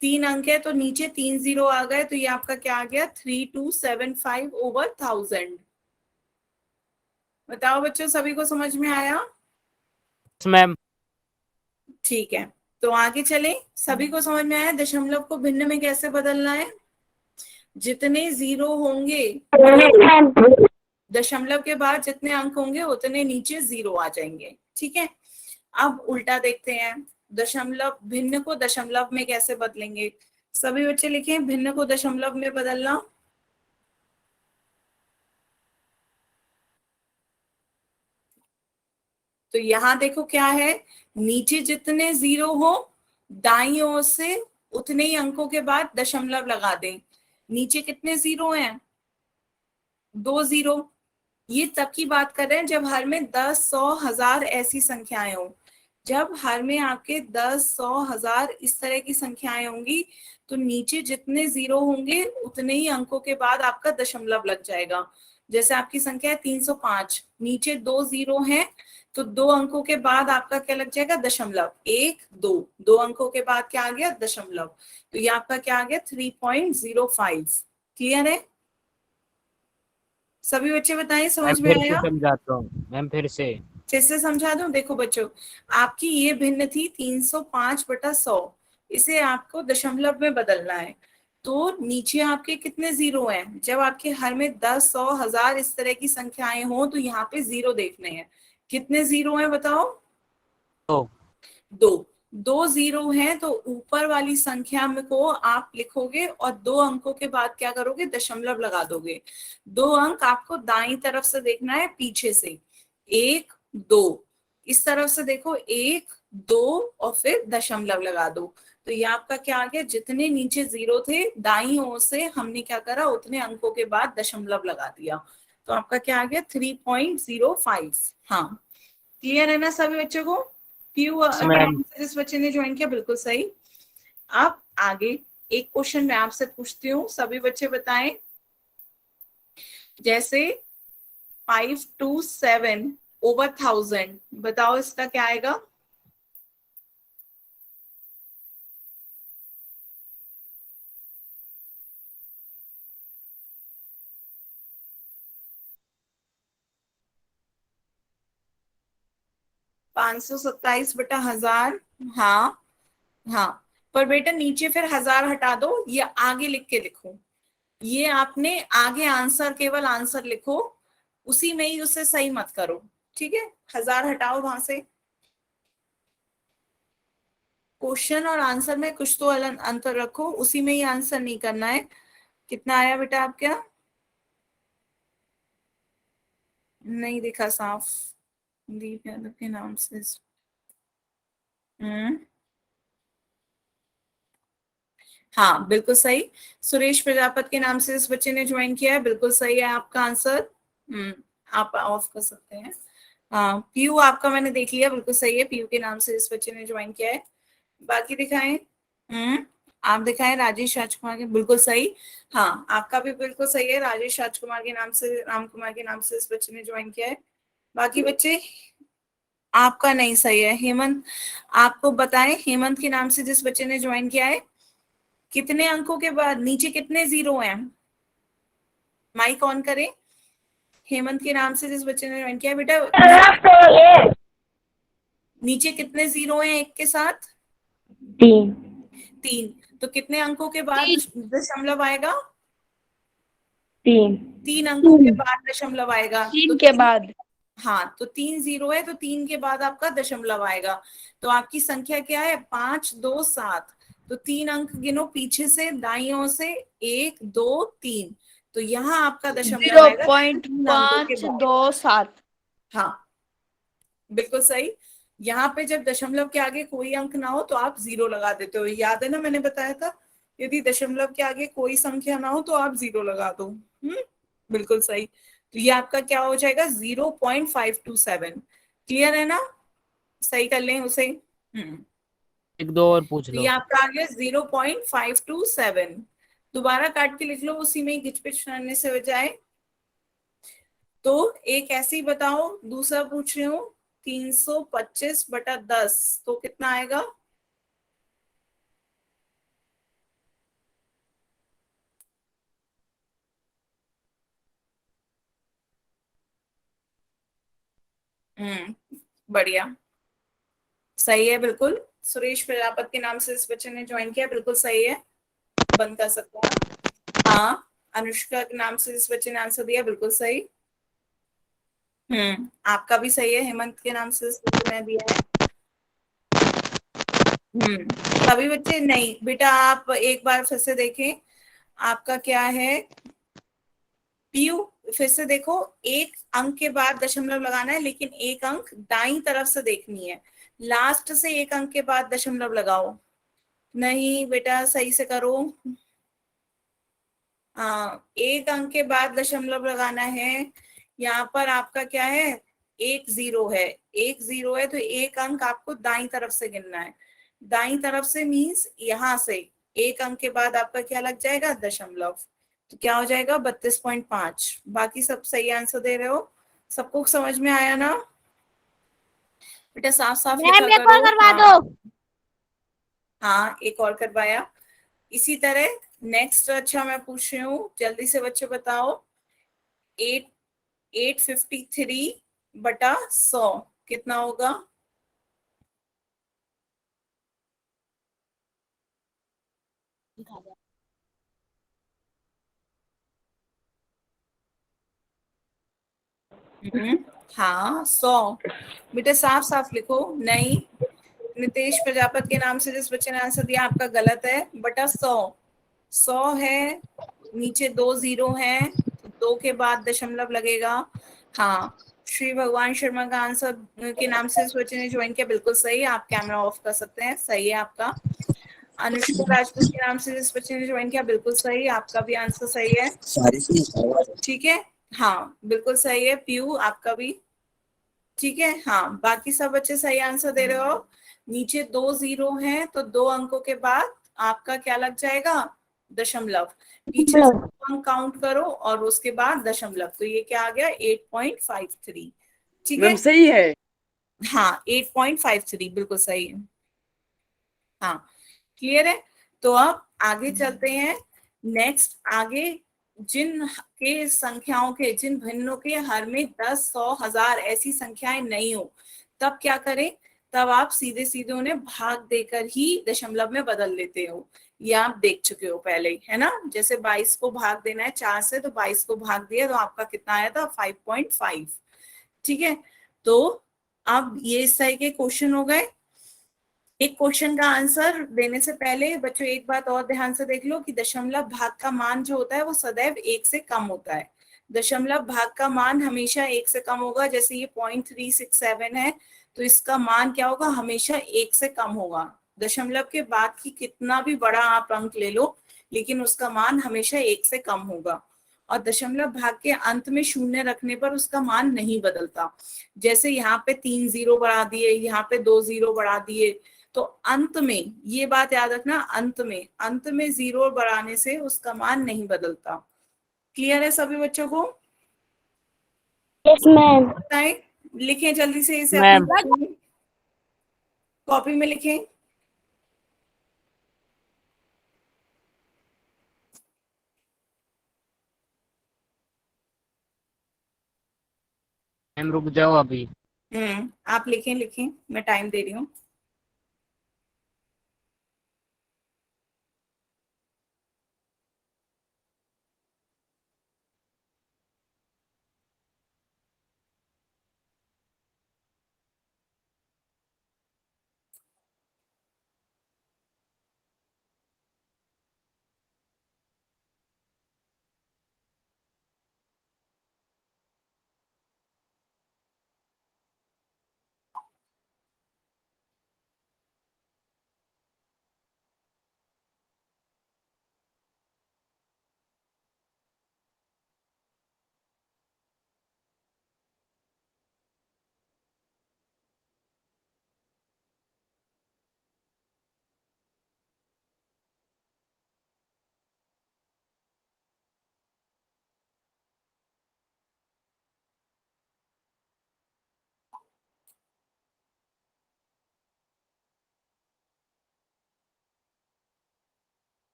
3 अंक है तो नीचे 3 जीरो आ गए, तो ये आपका क्या आ गया? 3275/1000। बताओ बच्चों, सभी को समझ में आया? मैम। ठीक है, तो आगे चलें। सभी को समझ में आया दशमलव को भिन्न में कैसे बदलना है? जितने जीरो होंगे, दशमलव के बाद जितने अंक होंगे उतने नीचे जीरो आ जाएंगे। ठीक है, अब उल्टा देखते हैं, दशमलव भिन्न को दशमलव में कैसे बदलेंगे। सभी बच्चे लिखें, भिन्न को दशमलव में बदलना। तो यहां देखो क्या है, नीचे जितने जीरो हो दाईं ओर से उतने ही अंकों के बाद दशमलव लगा दें। नीचे कितने जीरो हैं? 2 जीरो। ये तब की बात कर रहे हैं जब हर में 10 100 1000 ऐसी संख्याएं हो। जब हर में आपके 10 100 1000 इस तरह की संख्याएं होंगी, तो नीचे जितने जीरो होंगे उतने ही अंकों के बाद आपका दशमलव लग जाएगा। जैसे आपकी संख्या है 305, नीचे 2 जीरो हैं, तो 2 अंकों के बाद आपका क्या लग जाएगा? दशमलव। 1 2, 2 अंकों के बाद क्या आ गया? दशमलव। तो ये आपका क्या आ गया? 3.05। क्लियर है? सभी बच्चे बताएं, मैम समझ में फिर से आया? समझाता हूँ मैम, फिर से। फिर से समझा दूं। देखो बच्चों, आपकी ये भिन्न थी 305/100, इसे आपको दशमलव में बदलना है। तो नीचे आपके कितने जीरो हैं? जब आपके हर में 10 100 1000 इस तरह की संख्याएं हो, तो यहाँ पे जीरो देखने हैं। कितने जीरो हैं बताओ? तो 2। 2 जीरो हैं तो ऊपर वाली संख्या में को आप लिखोगे और 2 अंकों के बाद क्या करोगे? दशमलव लगा दोगे। 2 अंक आपको दाईं तरफ से देखना है, पीछे से। 1 2, इस तरफ से देखो, 1 2 और फिर दशमलव लगा दो। तो ये आपका क्या आ गया? जितने नीचे जीरो थे दाईं ओर से हमने क्या करा? उतने अंकों के बाद दशमलव लगा दिया। तो आपका क्या आ गया? 3.05। हाँ, क्लियर है ना सभी बच्चों को? पीयू के मैम। नाम से जिस बच्चे ने ज्वाइन किया, बिल्कुल सही। अब आगे एक क्वेश्चन मैं आपसे पूछती हूँ, सभी बच्चे बताएं। जैसे 527/1000, बताओ इसका क्या आएगा? पांच सौ 527/1000 हाँ हाँ, पर बेटा नीचे फिर 1000 हटा दो, ये आगे लिख के लिखो। ये आपने आगे आंसर, केवल आंसर लिखो, उसी में ही उसे सही मत करो, ठीक है। 1000 हटाओ वहां से। क्वेश्चन और आंसर में कुछ तो अलग अंतर रखो, उसी में ही आंसर नहीं करना है। कितना आया बेटा आपका? नहीं दिखा साफ। दीप यादव के नाम से। हम्म, हाँ बिल्कुल सही। सुरेश प्रजापति के नाम से इस बच्चे ने ज्वाइन किया है, बिल्कुल सही है आपका आंसर। आप ऑफ कर सकते हैं। हाँ, पीयू आपका मैंने देख लिया, बिल्कुल सही है, पीयू के नाम से इस बच्चे ने ज्वाइन किया है। बाकी दिखाएं। आप दिखाएं राजेश राजकुमार के, बिल्कुल सही। हाँ, आपका भी बिल्कुल सही है, राजेश राजकुमार के नाम से, राम कुमार के नाम से इस बच्चे ने ज्वाइन किया है। बाकी बच्चे, आपका नहीं सही है। हेमंत, आपको बताएं, हेमंत के नाम से जिस बच्चे ने ज्वाइन किया है, कितने अंकों के बाद नीचे कितने जीरो हैं? माइक ऑन करें। हेमंत के नाम से जिस बच्चे ने ज्वाइन किया है बेटा, नीचे कितने जीरो हैं एक के साथ? 3। 3। तो कितने अंकों के बाद दशमलव आएगा? 3। 3 अंकों के बाद दशमलव आएगा। तो 3 के बाद। हाँ, तो 3 जीरो है, तो 3 के बाद आपका दशमलव आएगा। तो आपकी संख्या क्या है? 5 2 7। तो 3 अंक गिनो पीछे से, दाईं ओर से, 1 2 3। तो यहाँ आपका दशमलव आएगा 3 अंकों के बाद। 0.527। हाँ बिल्कुल सही। यहाँ पे जब दशमलव के आगे कोई अंक ना हो तो आप 0 लगा देते हो, याद है ना, मैंने बताया था। यदि दशमलव के आगे कोई संख्या ना हो तो आप 0 लगा दो। बिल्कुल सही। तो ये आपका क्या हो जाएगा? 0.527। क्लियर है ना? सही कर लें उसे। एक दो और पूछ तो लो। ये आपका आ गया 0.527। दोबारा काट के लिख लो, उसी में घिच पिच करने से हो जाए। तो एक ऐसे ही बताओ, दूसरा पूछ रही हूँ, 325/10 तो कितना आएगा? बढ़िया, सही है बिल्कुल। सुरेश प्रजापति के नाम से इस बच्चे ने ज्वाइन किया, बिल्कुल सही है, बंद कर सकता हूँ। हाँ, अनुष्का के नाम से इस बच्चे ने आंसर दिया, बिल्कुल सही। आपका भी सही है, हेमंत के नाम से इस बच्चे ने दिया है। सभी बच्चे नहीं बेटा, आप एक बार फिर से देखें, आपका क्या है? पीयू, फिर से देखो, एक अंक के बाद दशमलव लगाना है, लेकिन एक अंक दाईं तरफ से देखनी है। लास्ट से एक अंक के बाद दशमलव लगाओ। नहीं बेटा, सही से करो। हाँ, एक अंक के बाद दशमलव लगाना है। यहाँ पर आपका क्या है? 1 0 है। 1 0 है, तो एक अंक आपको दाईं तरफ से गिनना है। दाईं तरफ से मीन्स यहाँ से एक अंक के बाद आपका क्या लग जाएगा? दशमलव। तो क्या हो जाएगा? 32.5। बाकी सब सही आंसर दे रहे हो। सबको समझ में आया ना? बेटा साफ साफ लिखा मैम एक और करो। करवा हाँ दो। हाँ, एक और करवाया। इसी तरह नेक्स्ट, अच्छा मैं पूछ रही हूँ, जल्दी से बच्चे बताओ। 853/100 कितना होगा? हाँ 100। बेटा साफ साफ लिखो। नहीं, नितेश प्रजापति के नाम से जिस बच्चे ने आंसर दिया, आपका गलत है बटा 100। 100 है, नीचे 2 0 हैं, तो 2 के बाद दशमलव लगेगा। हाँ, श्री भगवान शर्मा का आंसर के नाम से इस बच्चे ने ज्वाइन किया, बिल्कुल सही। आप कैमरा ऑफ कर सकते हैं, सही है आपका। अनुष्का राजपूत के नाम से जिस बच्चे ने ज्वाइन किया, बिल्कुल सही, आपका भी आंसर सही है। ठीक है, हाँ बिल्कुल सही है। पीयू आपका भी ठीक है। हाँ, बाकी सब बच्चे सही आंसर दे रहे हो। नीचे 2 0 हैं, तो 2 अंकों के बाद आपका क्या लग जाएगा? दशमलव। पीछे से 2 अंक काउंट करो और उसके बाद दशमलव, तो ये क्या आ गया? 8.53। ठीक है, सही है। हाँ 8.53 बिल्कुल सही है। हाँ, क्लियर है। तो अब आगे चलते हैं। नेक्स्ट, आगे जिन के संख्याओं के, जिन भिन्नों के हर में 10 100 1000 ऐसी संख्याएं नहीं हो, तब क्या करें? तब आप सीधे सीधे उन्हें भाग देकर ही दशमलव में बदल लेते हो। ये आप देख चुके हो पहले ही, है ना। जैसे 22 को भाग देना है 4 से, तो 22 को भाग दिया तो आपका कितना आया था, 5.5। ठीक है, तो अब ये इस तरह के क्वेश्चन हो गए। एक क्वेश्चन का आंसर देने से पहले बच्चों एक बात और ध्यान से देख लो कि दशमलव भाग का मान जो होता है वो सदैव 1 से कम होता है। दशमलव भाग का मान हमेशा 1 से कम होगा। जैसे ये 0.367 है, तो इसका मान क्या होगा, हमेशा 1 से कम होगा। दशमलव के बाद की कितना भी बड़ा आप अंक ले लो, लेकिन उसका मान हमेशा 1 से कम होगा। और दशमलव भाग के अंत में शून्य रखने पर उसका मान नहीं बदलता। जैसे यहाँ पे 3 जीरो बढ़ा दिए, यहाँ पे 2 जीरो बढ़ा दिए, तो अंत में ये बात याद रखना, अंत में जीरो बढ़ाने से उसका मान नहीं बदलता। क्लियर है सभी बच्चों को? Yes ma'am. बताएं, लिखें जल्दी से इसे मैम। अपनी कॉपी में लिखें। मैम रुक जाओ अभी। आप लिखें लिखें, मैं टाइम दे रही हूँ।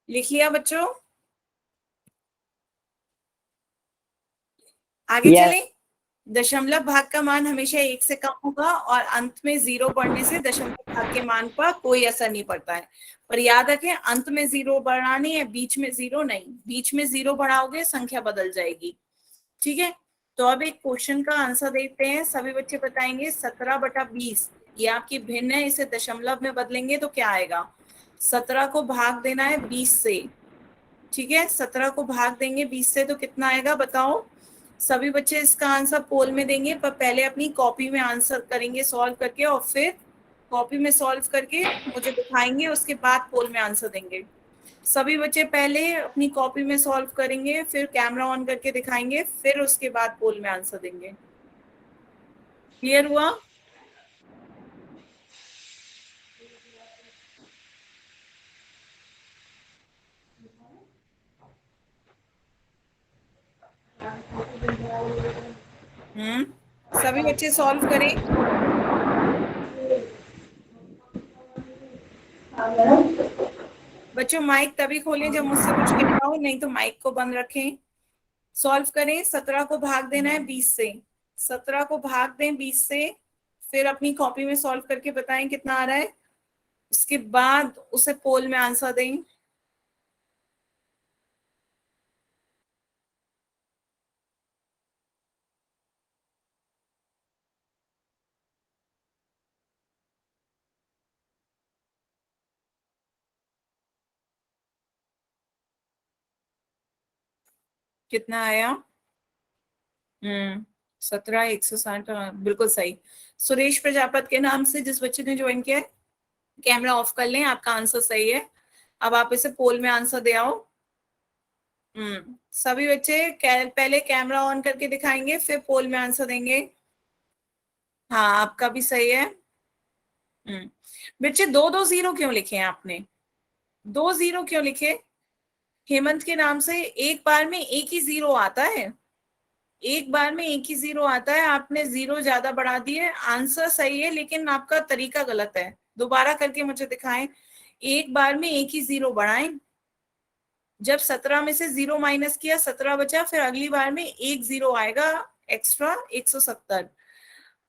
लिख लिया बच्चों? आगे Yes. चलें। दशमलव भाग का मान हमेशा 1 से कम होगा और अंत में जीरो बढ़ने से दशमलव भाग के मान पर कोई असर नहीं पड़ता है। पर याद रखें, अंत में जीरो बढ़ानी है, बीच में जीरो नहीं। बीच में जीरो बढ़ाओगे संख्या बदल जाएगी। ठीक है, तो अब एक क्वेश्चन का आंसर देखते हैं। सभी बच्चे बताएंगे 17/20 ये आपकी भिन्न है, इसे दशमलव में बदलेंगे तो क्या आएगा। 17 को भाग देना है 20 से। ठीक है, 17 को भाग देंगे 20 से तो कितना आएगा बताओ। सभी बच्चे इसका आंसर पोल में देंगे, पर पहले अपनी कॉपी में आंसर करेंगे सॉल्व करके, और फिर कॉपी में सॉल्व करके मुझे दिखाएंगे, उसके बाद पोल में आंसर देंगे। सभी बच्चे पहले अपनी कॉपी में सॉल्व करेंगे, फिर कैमरा ऑन करके दिखाएंगे, फिर उसके बाद पोल में आंसर देंगे। क्लियर हुआ? सभी बच्चे सॉल्व करें। बच्चों माइक तभी खोलें जब मुझसे कुछ कहना हो, नहीं तो माइक को बंद रखें। सॉल्व करें। 17 को भाग देना है 20 से। 17 को भाग दें 20 से, फिर अपनी कॉपी में सॉल्व करके बताएं कितना आ रहा है। उसके बाद उसे पोल में आंसर दें। कितना आया? 17, 160, बिल्कुल सही। सुरेश प्रजापत के नाम से जिस बच्चे ने ज्वाइन किया है, कैमरा ऑफ कर लें, आपका आंसर सही है। अब आप इसे पोल में आंसर दे आओ। सभी बच्चे पहले कैमरा ऑन करके दिखाएंगे, फिर पोल में आंसर देंगे। हाँ, आपका भी सही है। बच्चे 2-2 जीरो क्यों लिखे हैं आपने? 2 जीरो क्यों लिखे? हेमंत के नाम से एक बार में एक ही जीरो आता है। एक बार में एक ही जीरो आता है, आपने जीरो ज्यादा बढ़ा दिए। आंसर सही है लेकिन आपका तरीका गलत है। दोबारा करके मुझे दिखाएं। एक बार में एक ही जीरो बढ़ाएं। जब 17 में से जीरो माइनस किया 17 बचा, फिर अगली बार में एक जीरो आएगा एक्स्ट्रा 170।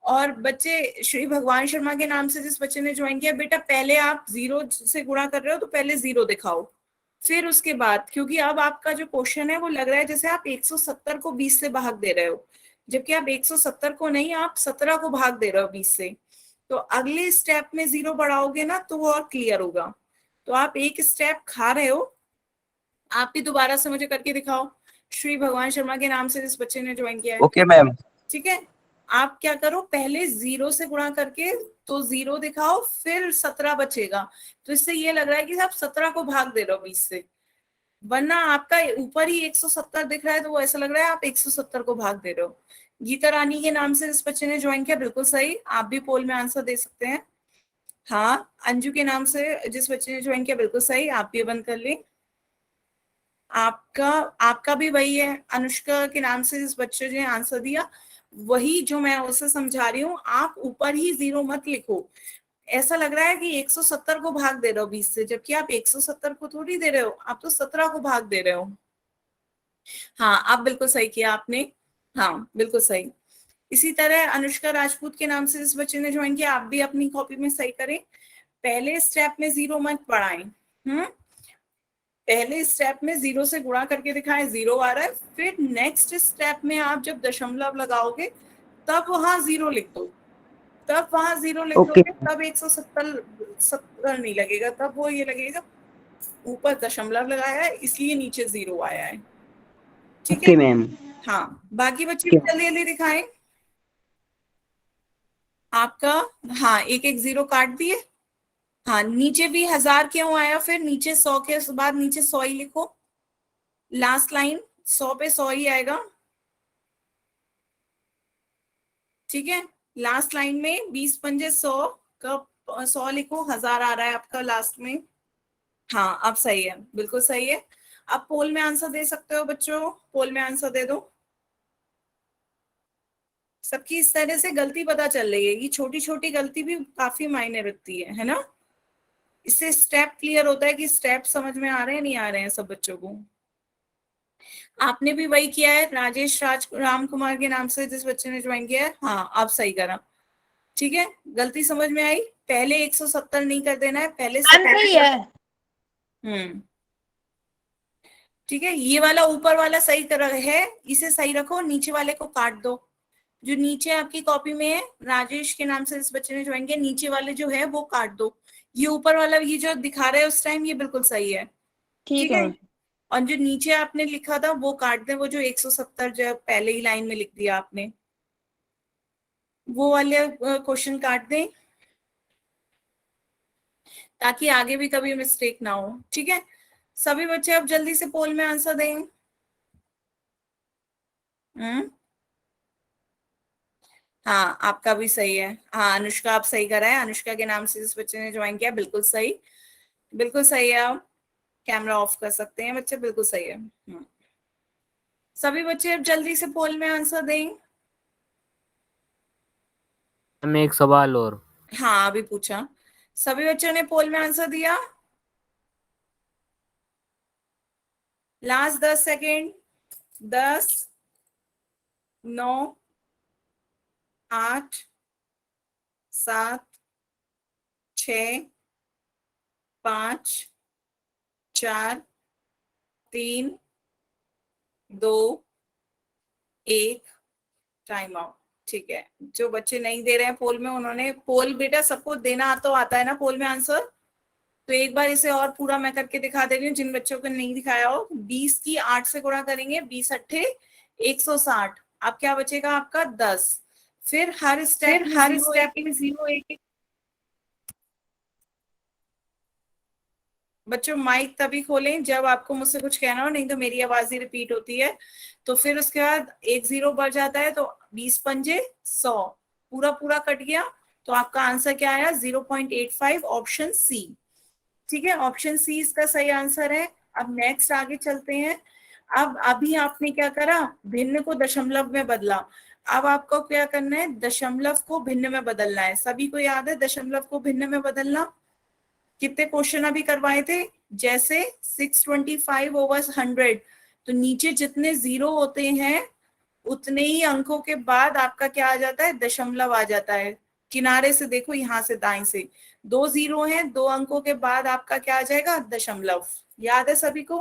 और बच्चे श्री भगवान शर्मा के नाम से जिस बच्चे ने ज्वाइन किया, बेटा पहले आप जीरो से गुणा कर रहे हो तो पहले जीरो दिखाओ, फिर उसके बाद, क्योंकि अब आपका जो क्वेश्चन है वो लग रहा है जैसे आप 170 को 20 से भाग दे रहे हो, जबकि आप 170 को नहीं, आप 17 को भाग दे रहे हो 20 से। तो अगले स्टेप में जीरो बढ़ाओगे ना तो वो और क्लियर होगा। तो आप एक स्टेप खा रहे हो। आप भी दोबारा से मुझे करके दिखाओ, श्री भगवान शर्मा के नाम से जिस बच्चे ने ज्वाइन किया है। Okay ma'am. ठीक है, आप क्या करो, पहले जीरो से गुणा करके तो जीरो दिखाओ, फिर 17 बचेगा। तो इससे ये लग रहा है कि आप 17 को भाग दे रहे हो 20 से, वरना आपका ऊपर ही 170 दिख रहा है तो वो ऐसा लग रहा है आप 170 को भाग दे रहे हो। गीता रानी के नाम से जिस बच्चे ने ज्वाइन किया, बिल्कुल सही, आप भी पोल में आंसर दे सकते हैं। हाँ, अंजू के नाम से जिस बच्चे ने ज्वाइन किया, बिल्कुल सही, आप भी बंद कर लें। आपका भी वही है। अनुष्का के नाम से जिस बच्चे ने आंसर दिया, वही जो मैं उसे समझा रही हूँ, आप ऊपर ही जीरो मत लिखो। ऐसा लग रहा है कि 170 को भाग दे रहे हो 20 से, जबकि आप 170 को थोड़ी दे रहे हो, आप तो 17 को भाग दे रहे हो। हाँ, आप बिल्कुल सही किया आपने। हाँ, बिल्कुल सही। इसी तरह अनुष्का राजपूत के नाम से जिस बच्चे ने ज्वाइन किया, आप भी अपनी कॉपी में सही करें। पहले स्टेप में जीरो मत बढ़ाएं। पहले स्टेप में जीरो से गुणा करके दिखाएं, जीरो आ रहा है। फिर नेक्स्ट स्टेप में आप जब दशमलव लगाओगे तब वहां जीरो लिख दो, तब वहां जीरो लिख ओके। दोगे, तब 170 नहीं लगेगा, तब वो ये लगेगा ऊपर दशमलव लगाया है इसलिए नीचे जीरो आया है। ठीक ओके है मैम। हाँ, बाकी बच्चे Okay. जल्दी जल्दी दिखाएं आपका। हाँ, एक एक जीरो काट दिए। हाँ, नीचे भी 1000 क्यों आया, फिर नीचे 100 के बाद नीचे 100 ही लिखो। लास्ट लाइन 100 पे 100 ही आएगा। ठीक है, लास्ट लाइन में 20 पंजे 100 का 100 लिखो, 1000 आ रहा है आपका लास्ट में। हाँ, अब सही है, बिल्कुल सही है। अब पोल में आंसर दे सकते हो बच्चों, पोल में आंसर दे दो। सबकी इस तरह से गलती पता चल रही है, ये छोटी छोटी गलती भी काफी मायने रखती है ना। इससे स्टेप क्लियर होता है कि स्टेप समझ में आ रहे हैं नहीं आ रहे हैं सब बच्चों को। आपने भी वही किया है, राजेश राम कुमार के नाम से जिस बच्चे ने ज्वाइन किया है। हाँ, आप सही करा। ठीक है, गलती समझ में आई। पहले 170 नहीं कर देना है, पहले से सही है। ठीक है, ये वाला ऊपर वाला सही कर है, इसे सही रखो, नीचे वाले को काट दो। जो नीचे आपकी कॉपी में है, राजेश के नाम से इस बच्चे ने ज्वाइन किया, नीचे वाले जो है वो काट दो। ये ऊपर वाला ये जो दिखा रहे हैं उस टाइम, ये बिल्कुल सही है। ठीक है, और जो नीचे आपने लिखा था वो काट दें, वो जो 170 जो पहले ही लाइन में लिख दिया आपने, वो वाले क्वेश्चन काट दें, ताकि आगे भी कभी मिस्टेक ना हो। ठीक है, सभी बच्चे अब जल्दी से पोल में आंसर दें। हाँ, आपका भी सही है। हाँ, अनुष्का आप सही करा है, अनुष्का के नाम से जिस बच्चे ने ज्वाइन किया, बिल्कुल सही, बिल्कुल सही है। आप कैमरा ऑफ कर सकते हैं बच्चे, बिल्कुल सही है। सभी बच्चे अब जल्दी से पोल में आंसर दें। मैं एक सवाल और। हाँ, अभी पूछा। सभी बच्चों ने पोल में आंसर दिया। Last 10 second. 10, 9, 8, 7, 6, 5, 4, 3, 2, 1, time out. ठीक है, जो बच्चे नहीं दे रहे हैं पोल में, उन्होंने पोल, बेटा सबको देना तो आता है ना पोल में आंसर। तो एक बार इसे और पूरा मैं करके दिखा दे रही हूँ, जिन बच्चों को नहीं दिखाया हो। 20 की 8 से गुणा करेंगे, 20 अट्ठे 160। अब क्या बचेगा आपका 10। फिर हर स्टेप में जीरो एक। बच्चों माइक तभी खोलें जब आपको मुझसे कुछ कहना हो, नहीं तो मेरी आवाज ही रिपीट होती है। तो फिर उसके बाद एक जीरो बढ़ जाता है, तो 20 पंजे 100 पूरा पूरा कट गया। तो आपका आंसर क्या आया, 0.85, ऑप्शन सी। ठीक है, ऑप्शन सी इसका सही आंसर है। अब नेक्स्ट आगे चलते हैं। अब अभी आपने क्या करा, भिन्न को दशमलव में बदला। अब आपको क्या करना है, दशमलव को भिन्न में बदलना है। सभी को याद है दशमलव को भिन्न में बदलना? कितने क्वेश्चन अभी करवाए थे? जैसे 625 ओवर 100, तो नीचे जितने जीरो होते हैं उतने ही अंकों के बाद आपका क्या आ जाता है, दशमलव आ जाता है। किनारे से देखो, यहां से दाएं से, दो जीरो हैं, दो अंकों के बाद आपका क्या आ जाएगा, दशमलव। याद है सभी को?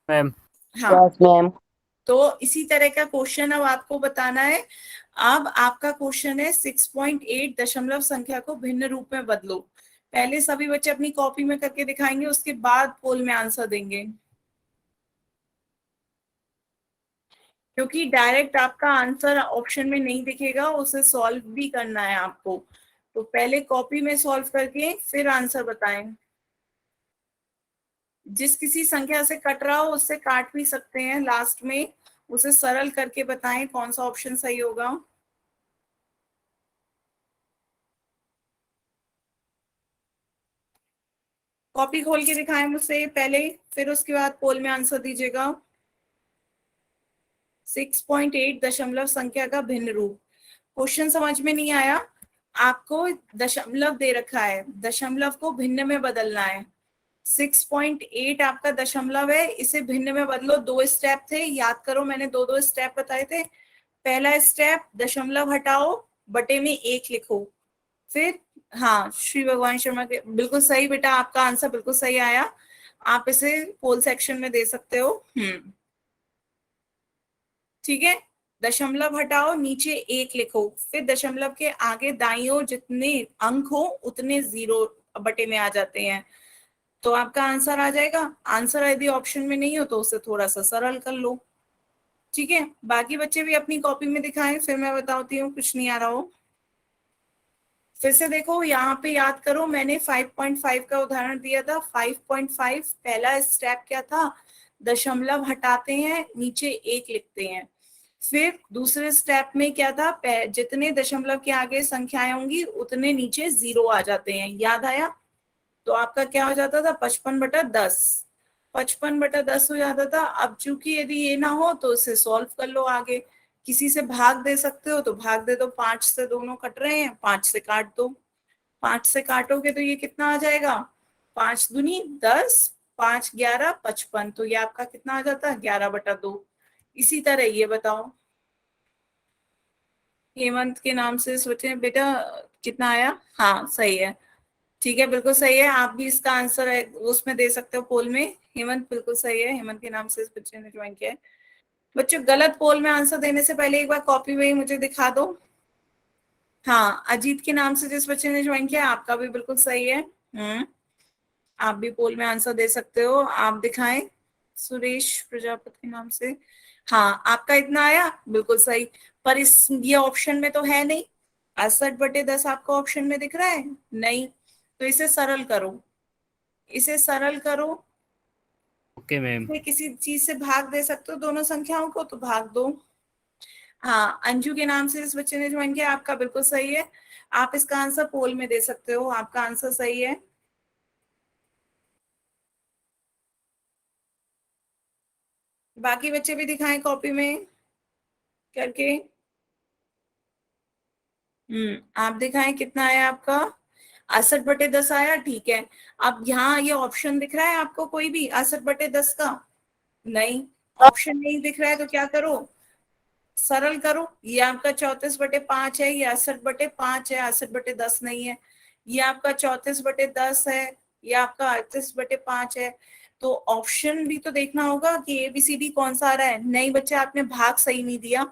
मैम। हाँ। Yes ma'am. तो इसी तरह का क्वेश्चन अब आपको बताना है। अब आपका क्वेश्चन है 6.8 दशमलव संख्या को भिन्न रूप में बदलो। पहले सभी बच्चे अपनी कॉपी में करके दिखाएंगे, उसके बाद पोल में आंसर देंगे, क्योंकि डायरेक्ट आपका आंसर ऑप्शन में नहीं दिखेगा, उसे सॉल्व भी करना है आपको। तो पहले कॉपी में सॉल्व करके फिर आंसर बताएं। जिस किसी संख्या से कट रहा हो उससे काट भी सकते हैं लास्ट में, उसे सरल करके बताएं कौन सा ऑप्शन सही होगा। कॉपी खोल के दिखाएं मुझसे पहले, फिर उसके बाद पोल में आंसर दीजिएगा। 6.8 दशमलव संख्या का भिन्न रूप। क्वेश्चन समझ में नहीं आया? आपको दशमलव दे रखा है, दशमलव को भिन्न में बदलना है। 6.8 आपका दशमलव है, इसे भिन्न में बदलो। दो स्टेप थे, याद करो, मैंने दो दो स्टेप बताए थे। पहला स्टेप, दशमलव हटाओ, बटे में एक लिखो। फिर हाँ, श्री भगवान शर्मा के बिल्कुल सही बेटा, आपका आंसर बिल्कुल सही आया। आप इसे पोल सेक्शन में दे सकते हो। ठीक है, दशमलव हटाओ, नीचे एक लिखो, फिर दशमलव के आगे दाईं ओर जितने अंक हो उतने जीरो बटे में आ जाते हैं, तो आपका आंसर आ जाएगा। आंसर यदि ऑप्शन में नहीं हो तो उसे थोड़ा सा सरल कर लो। ठीक है, बाकी बच्चे भी अपनी कॉपी में दिखाएं, फिर मैं बताती हूँ कुछ नहीं आ रहा हो। फिर से देखो, यहाँ पे याद करो, मैंने 5.5 का उदाहरण दिया था। 5.5 पहला स्टेप क्या था, दशमलव हटाते हैं, नीचे एक लिखते हैं। फिर दूसरे स्टेप में क्या था, जितने दशमलव के आगे संख्याएं होंगी उतने नीचे जीरो आ जाते हैं। याद आया? तो आपका क्या हो जाता था, 55/10। 55/10 हो जाता था। अब चूंकि यदि ये ना हो तो इसे सॉल्व कर लो आगे। किसी से भाग दे सकते हो तो भाग दे दो, 5 से दोनों कट रहे हैं, 5 से काट दो। 5 से काटोगे तो ये कितना आ जाएगा, 5 दूनी 10, 5 11 55, तो ये आपका कितना आ जाता है, 11/2। इसी तरह ये बताओ, हेमंत के नाम से सोचे बेटा, कितना आया? हाँ सही है, ठीक है, बिल्कुल सही है। आप भी इसका आंसर है उसमें दे सकते हो पोल में। हेमंत बिल्कुल सही है, हेमंत के नाम से इस बच्चे ने ज्वाइन किया है। बच्चों, गलत पोल में आंसर देने से पहले एक बार कॉपी में ही मुझे दिखा दो। हाँ, अजीत के नाम से जिस बच्चे ने ज्वाइन किया, आपका भी बिल्कुल सही है। आप भी पोल में आंसर दे सकते हो, आप दिखाएं। सुरेश प्रजापति के नाम से, हाँ आपका इतना आया, बिल्कुल सही। पर इस ये ऑप्शन में तो है नहीं। 68/10 आपको ऑप्शन में दिख रहा है? नहीं। तो इसे सरल करो, इसे सरल करो। Okay ma'am. इसे किसी चीज से भाग दे सकते हो दोनों संख्याओं को, तो भाग दो। हाँ, अंजू के नाम से इस बच्चे ने ज्वाइन किया, आपका बिल्कुल सही है। आप इसका आंसर पोल में दे सकते हो, आपका आंसर सही है। बाकी बच्चे भी दिखाएं कॉपी में करके। आप दिखाएं कितना आया आपका, 68/10 आया, ठीक है। अब यहाँ ये ऑप्शन दिख रहा है आपको कोई भी 68/10 का? नहीं, ऑप्शन नहीं दिख रहा है, तो क्या करो, सरल करो। ये आपका 34/5 है, ये 68/5 है, 68/10 नहीं है। ये आपका 34/10 है, ये आपका 38/5 है। तो ऑप्शन भी तो देखना होगा कि ABCD कौन सा आ रहा है। नहीं बच्चे, आपने भाग सही नहीं दिया,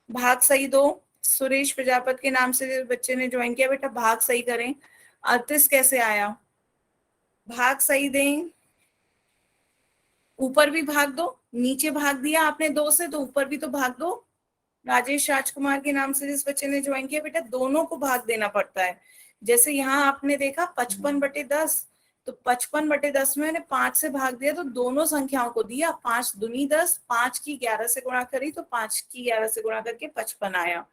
भाग सही दो। सुरेश प्रजापति के नाम से बच्चे ने ज्वाइन किया, बेटा भाग सही करें। 38 कैसे आया, भाग सही दें। ऊपर भी भाग दो, नीचे भाग दिया आपने 2 से, तो ऊपर भी तो भाग दो। राजेश राजकुमार के नाम से जिस बच्चे ने ज्वाइन किया, बेटा दोनों को भाग देना पड़ता है। जैसे यहाँ आपने देखा 55/10, तो 55/10 में मैंने 5 से भाग दिया, तो दोनों संख्याओं को दिया। 5 दूनी 10, 5 की 11 से गुणा करी, तो 5 की 11 से गुणा करके 55 आया।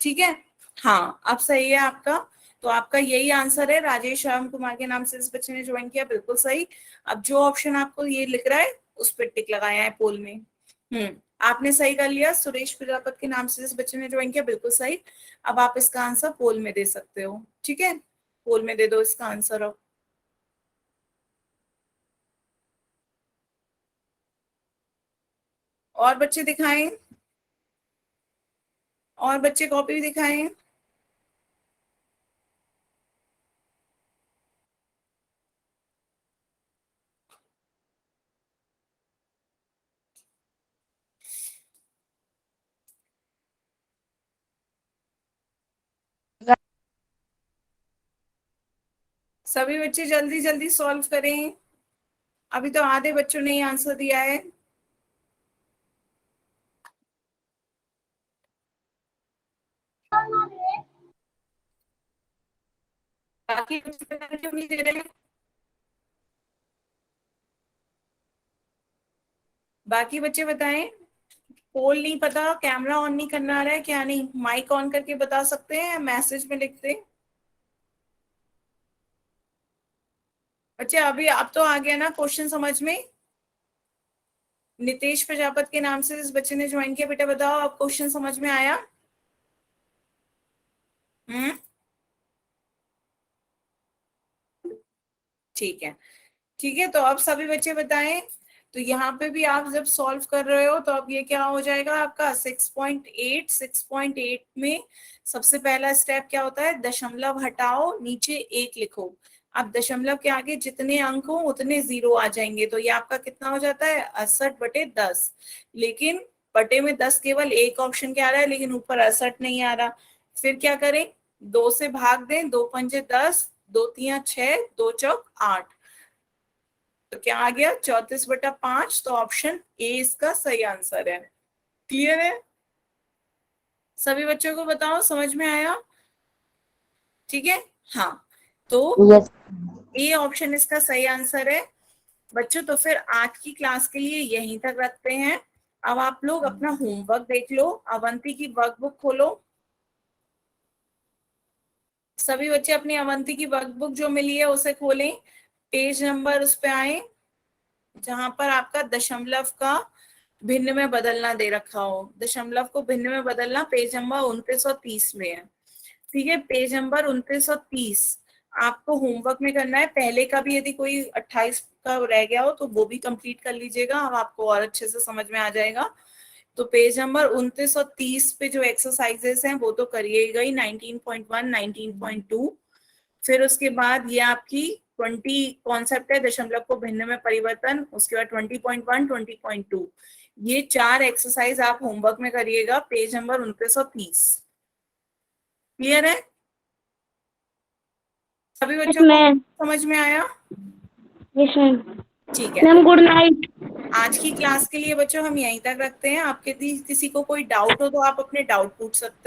ठीक है, हाँ अब सही है आपका। तो आपका यही आंसर है, राजेश राम कुमार के नाम से इस बच्चे ने ज्वाइन किया, बिल्कुल सही। अब जो ऑप्शन आपको ये लिख रहा है उस पर टिक लगाया है पोल में। आपने सही कर लिया। सुरेश प्रजापति के नाम से जिस बच्चे ने ज्वाइन किया, बिल्कुल सही। अब आप इसका आंसर पोल में दे सकते हो, ठीक है, पोल में दे दो इसका आंसर। अब और बच्चे दिखाएं, और बच्चे कॉपी भी दिखाएं। सभी बच्चे जल्दी जल्दी सॉल्व करें, अभी तो आधे बच्चों ने ही आंसर दिया है। बाकी बच्चे क्यों नहीं दे रहे हैं? बाकी बच्चे बताएं। पोल नहीं पता, कैमरा ऑन नहीं करना आ रहा है क्या? नहीं, माइक ऑन करके बता सकते हैं, मैसेज में लिखते हैं। बच्चे अभी अब तो आ गया ना क्वेश्चन समझ में? नितेश प्रजापति के नाम से जिस बच्चे ने ज्वाइन किया, बेटा बताओ अब क्वेश्चन समझ में आया? ठीक है, ठीक है। तो अब सभी बच्चे बताएं। तो यहाँ पे भी आप जब सॉल्व कर रहे हो तो अब ये क्या हो जाएगा आपका 6.8। 6.8 में सबसे पहला स्टेप क्या होता है? दशमलव हटाओ, नीचे एक लिखो। अब दशमलव के आगे जितने अंक हो उतने जीरो आ जाएंगे, तो ये आपका कितना हो जाता है? 68/10। लेकिन बटे में 10 केवल एक ऑप्शन क्या आ रहा है, लेकिन ऊपर 68 नहीं आ रहा। फिर क्या करें? 2 से भाग दें, 2 पंजे 10, 2 तिया 6, 2 चौक 8। तो क्या आ गया? 34/5। तो ऑप्शन ए इसका सही आंसर है। क्लियर है? सभी बच्चों को बताओ, समझ में आया? ठीक है, हाँ। तो यस ए ऑप्शन इसका सही आंसर है। बच्चों तो फिर आज की क्लास के लिए यहीं तक रखते हैं। अब आप लोग अपना होमवर्क देख लो, अवंती की वर्कबुक खोलो। सभी बच्चे अपनी अवंती की वर्कबुक जो मिली है उसे खोलें, पेज नंबर उस पे आए जहां पर आपका दशमलव का भिन्न में बदलना दे रखा हो। दशमलव को भिन्न में बदलना पेज नंबर 2930 में है, ठीक है, पेज नंबर 2930 आपको होमवर्क में करना है। पहले का भी यदि कोई 28 का रह गया हो तो वो भी कंप्लीट कर लीजिएगा, अब आपको और अच्छे से समझ में आ जाएगा। तो पेज नंबर 2930 पे जो एक्सरसाइजेस हैं वो तो करिएगा ही, 19.1, 19.2। फिर उसके बाद ये आपकी 20 कॉन्सेप्ट है, दशमलव को भिन्न में परिवर्तन। उसके बाद 20.1, 20.2, ये 4 एक्सरसाइज आप होमवर्क में करिएगा, पेज नंबर 2930। क्लियर है? सभी यस बच्चों को मैम। समझ में आया? Yes ma'am. ठीक है, मैम तो गुड नाइट। आज की क्लास के लिए बच्चों हम यहीं तक रखते हैं। आपके किसी को कोई डाउट हो तो आप अपने डाउट पूछ सकते हैं।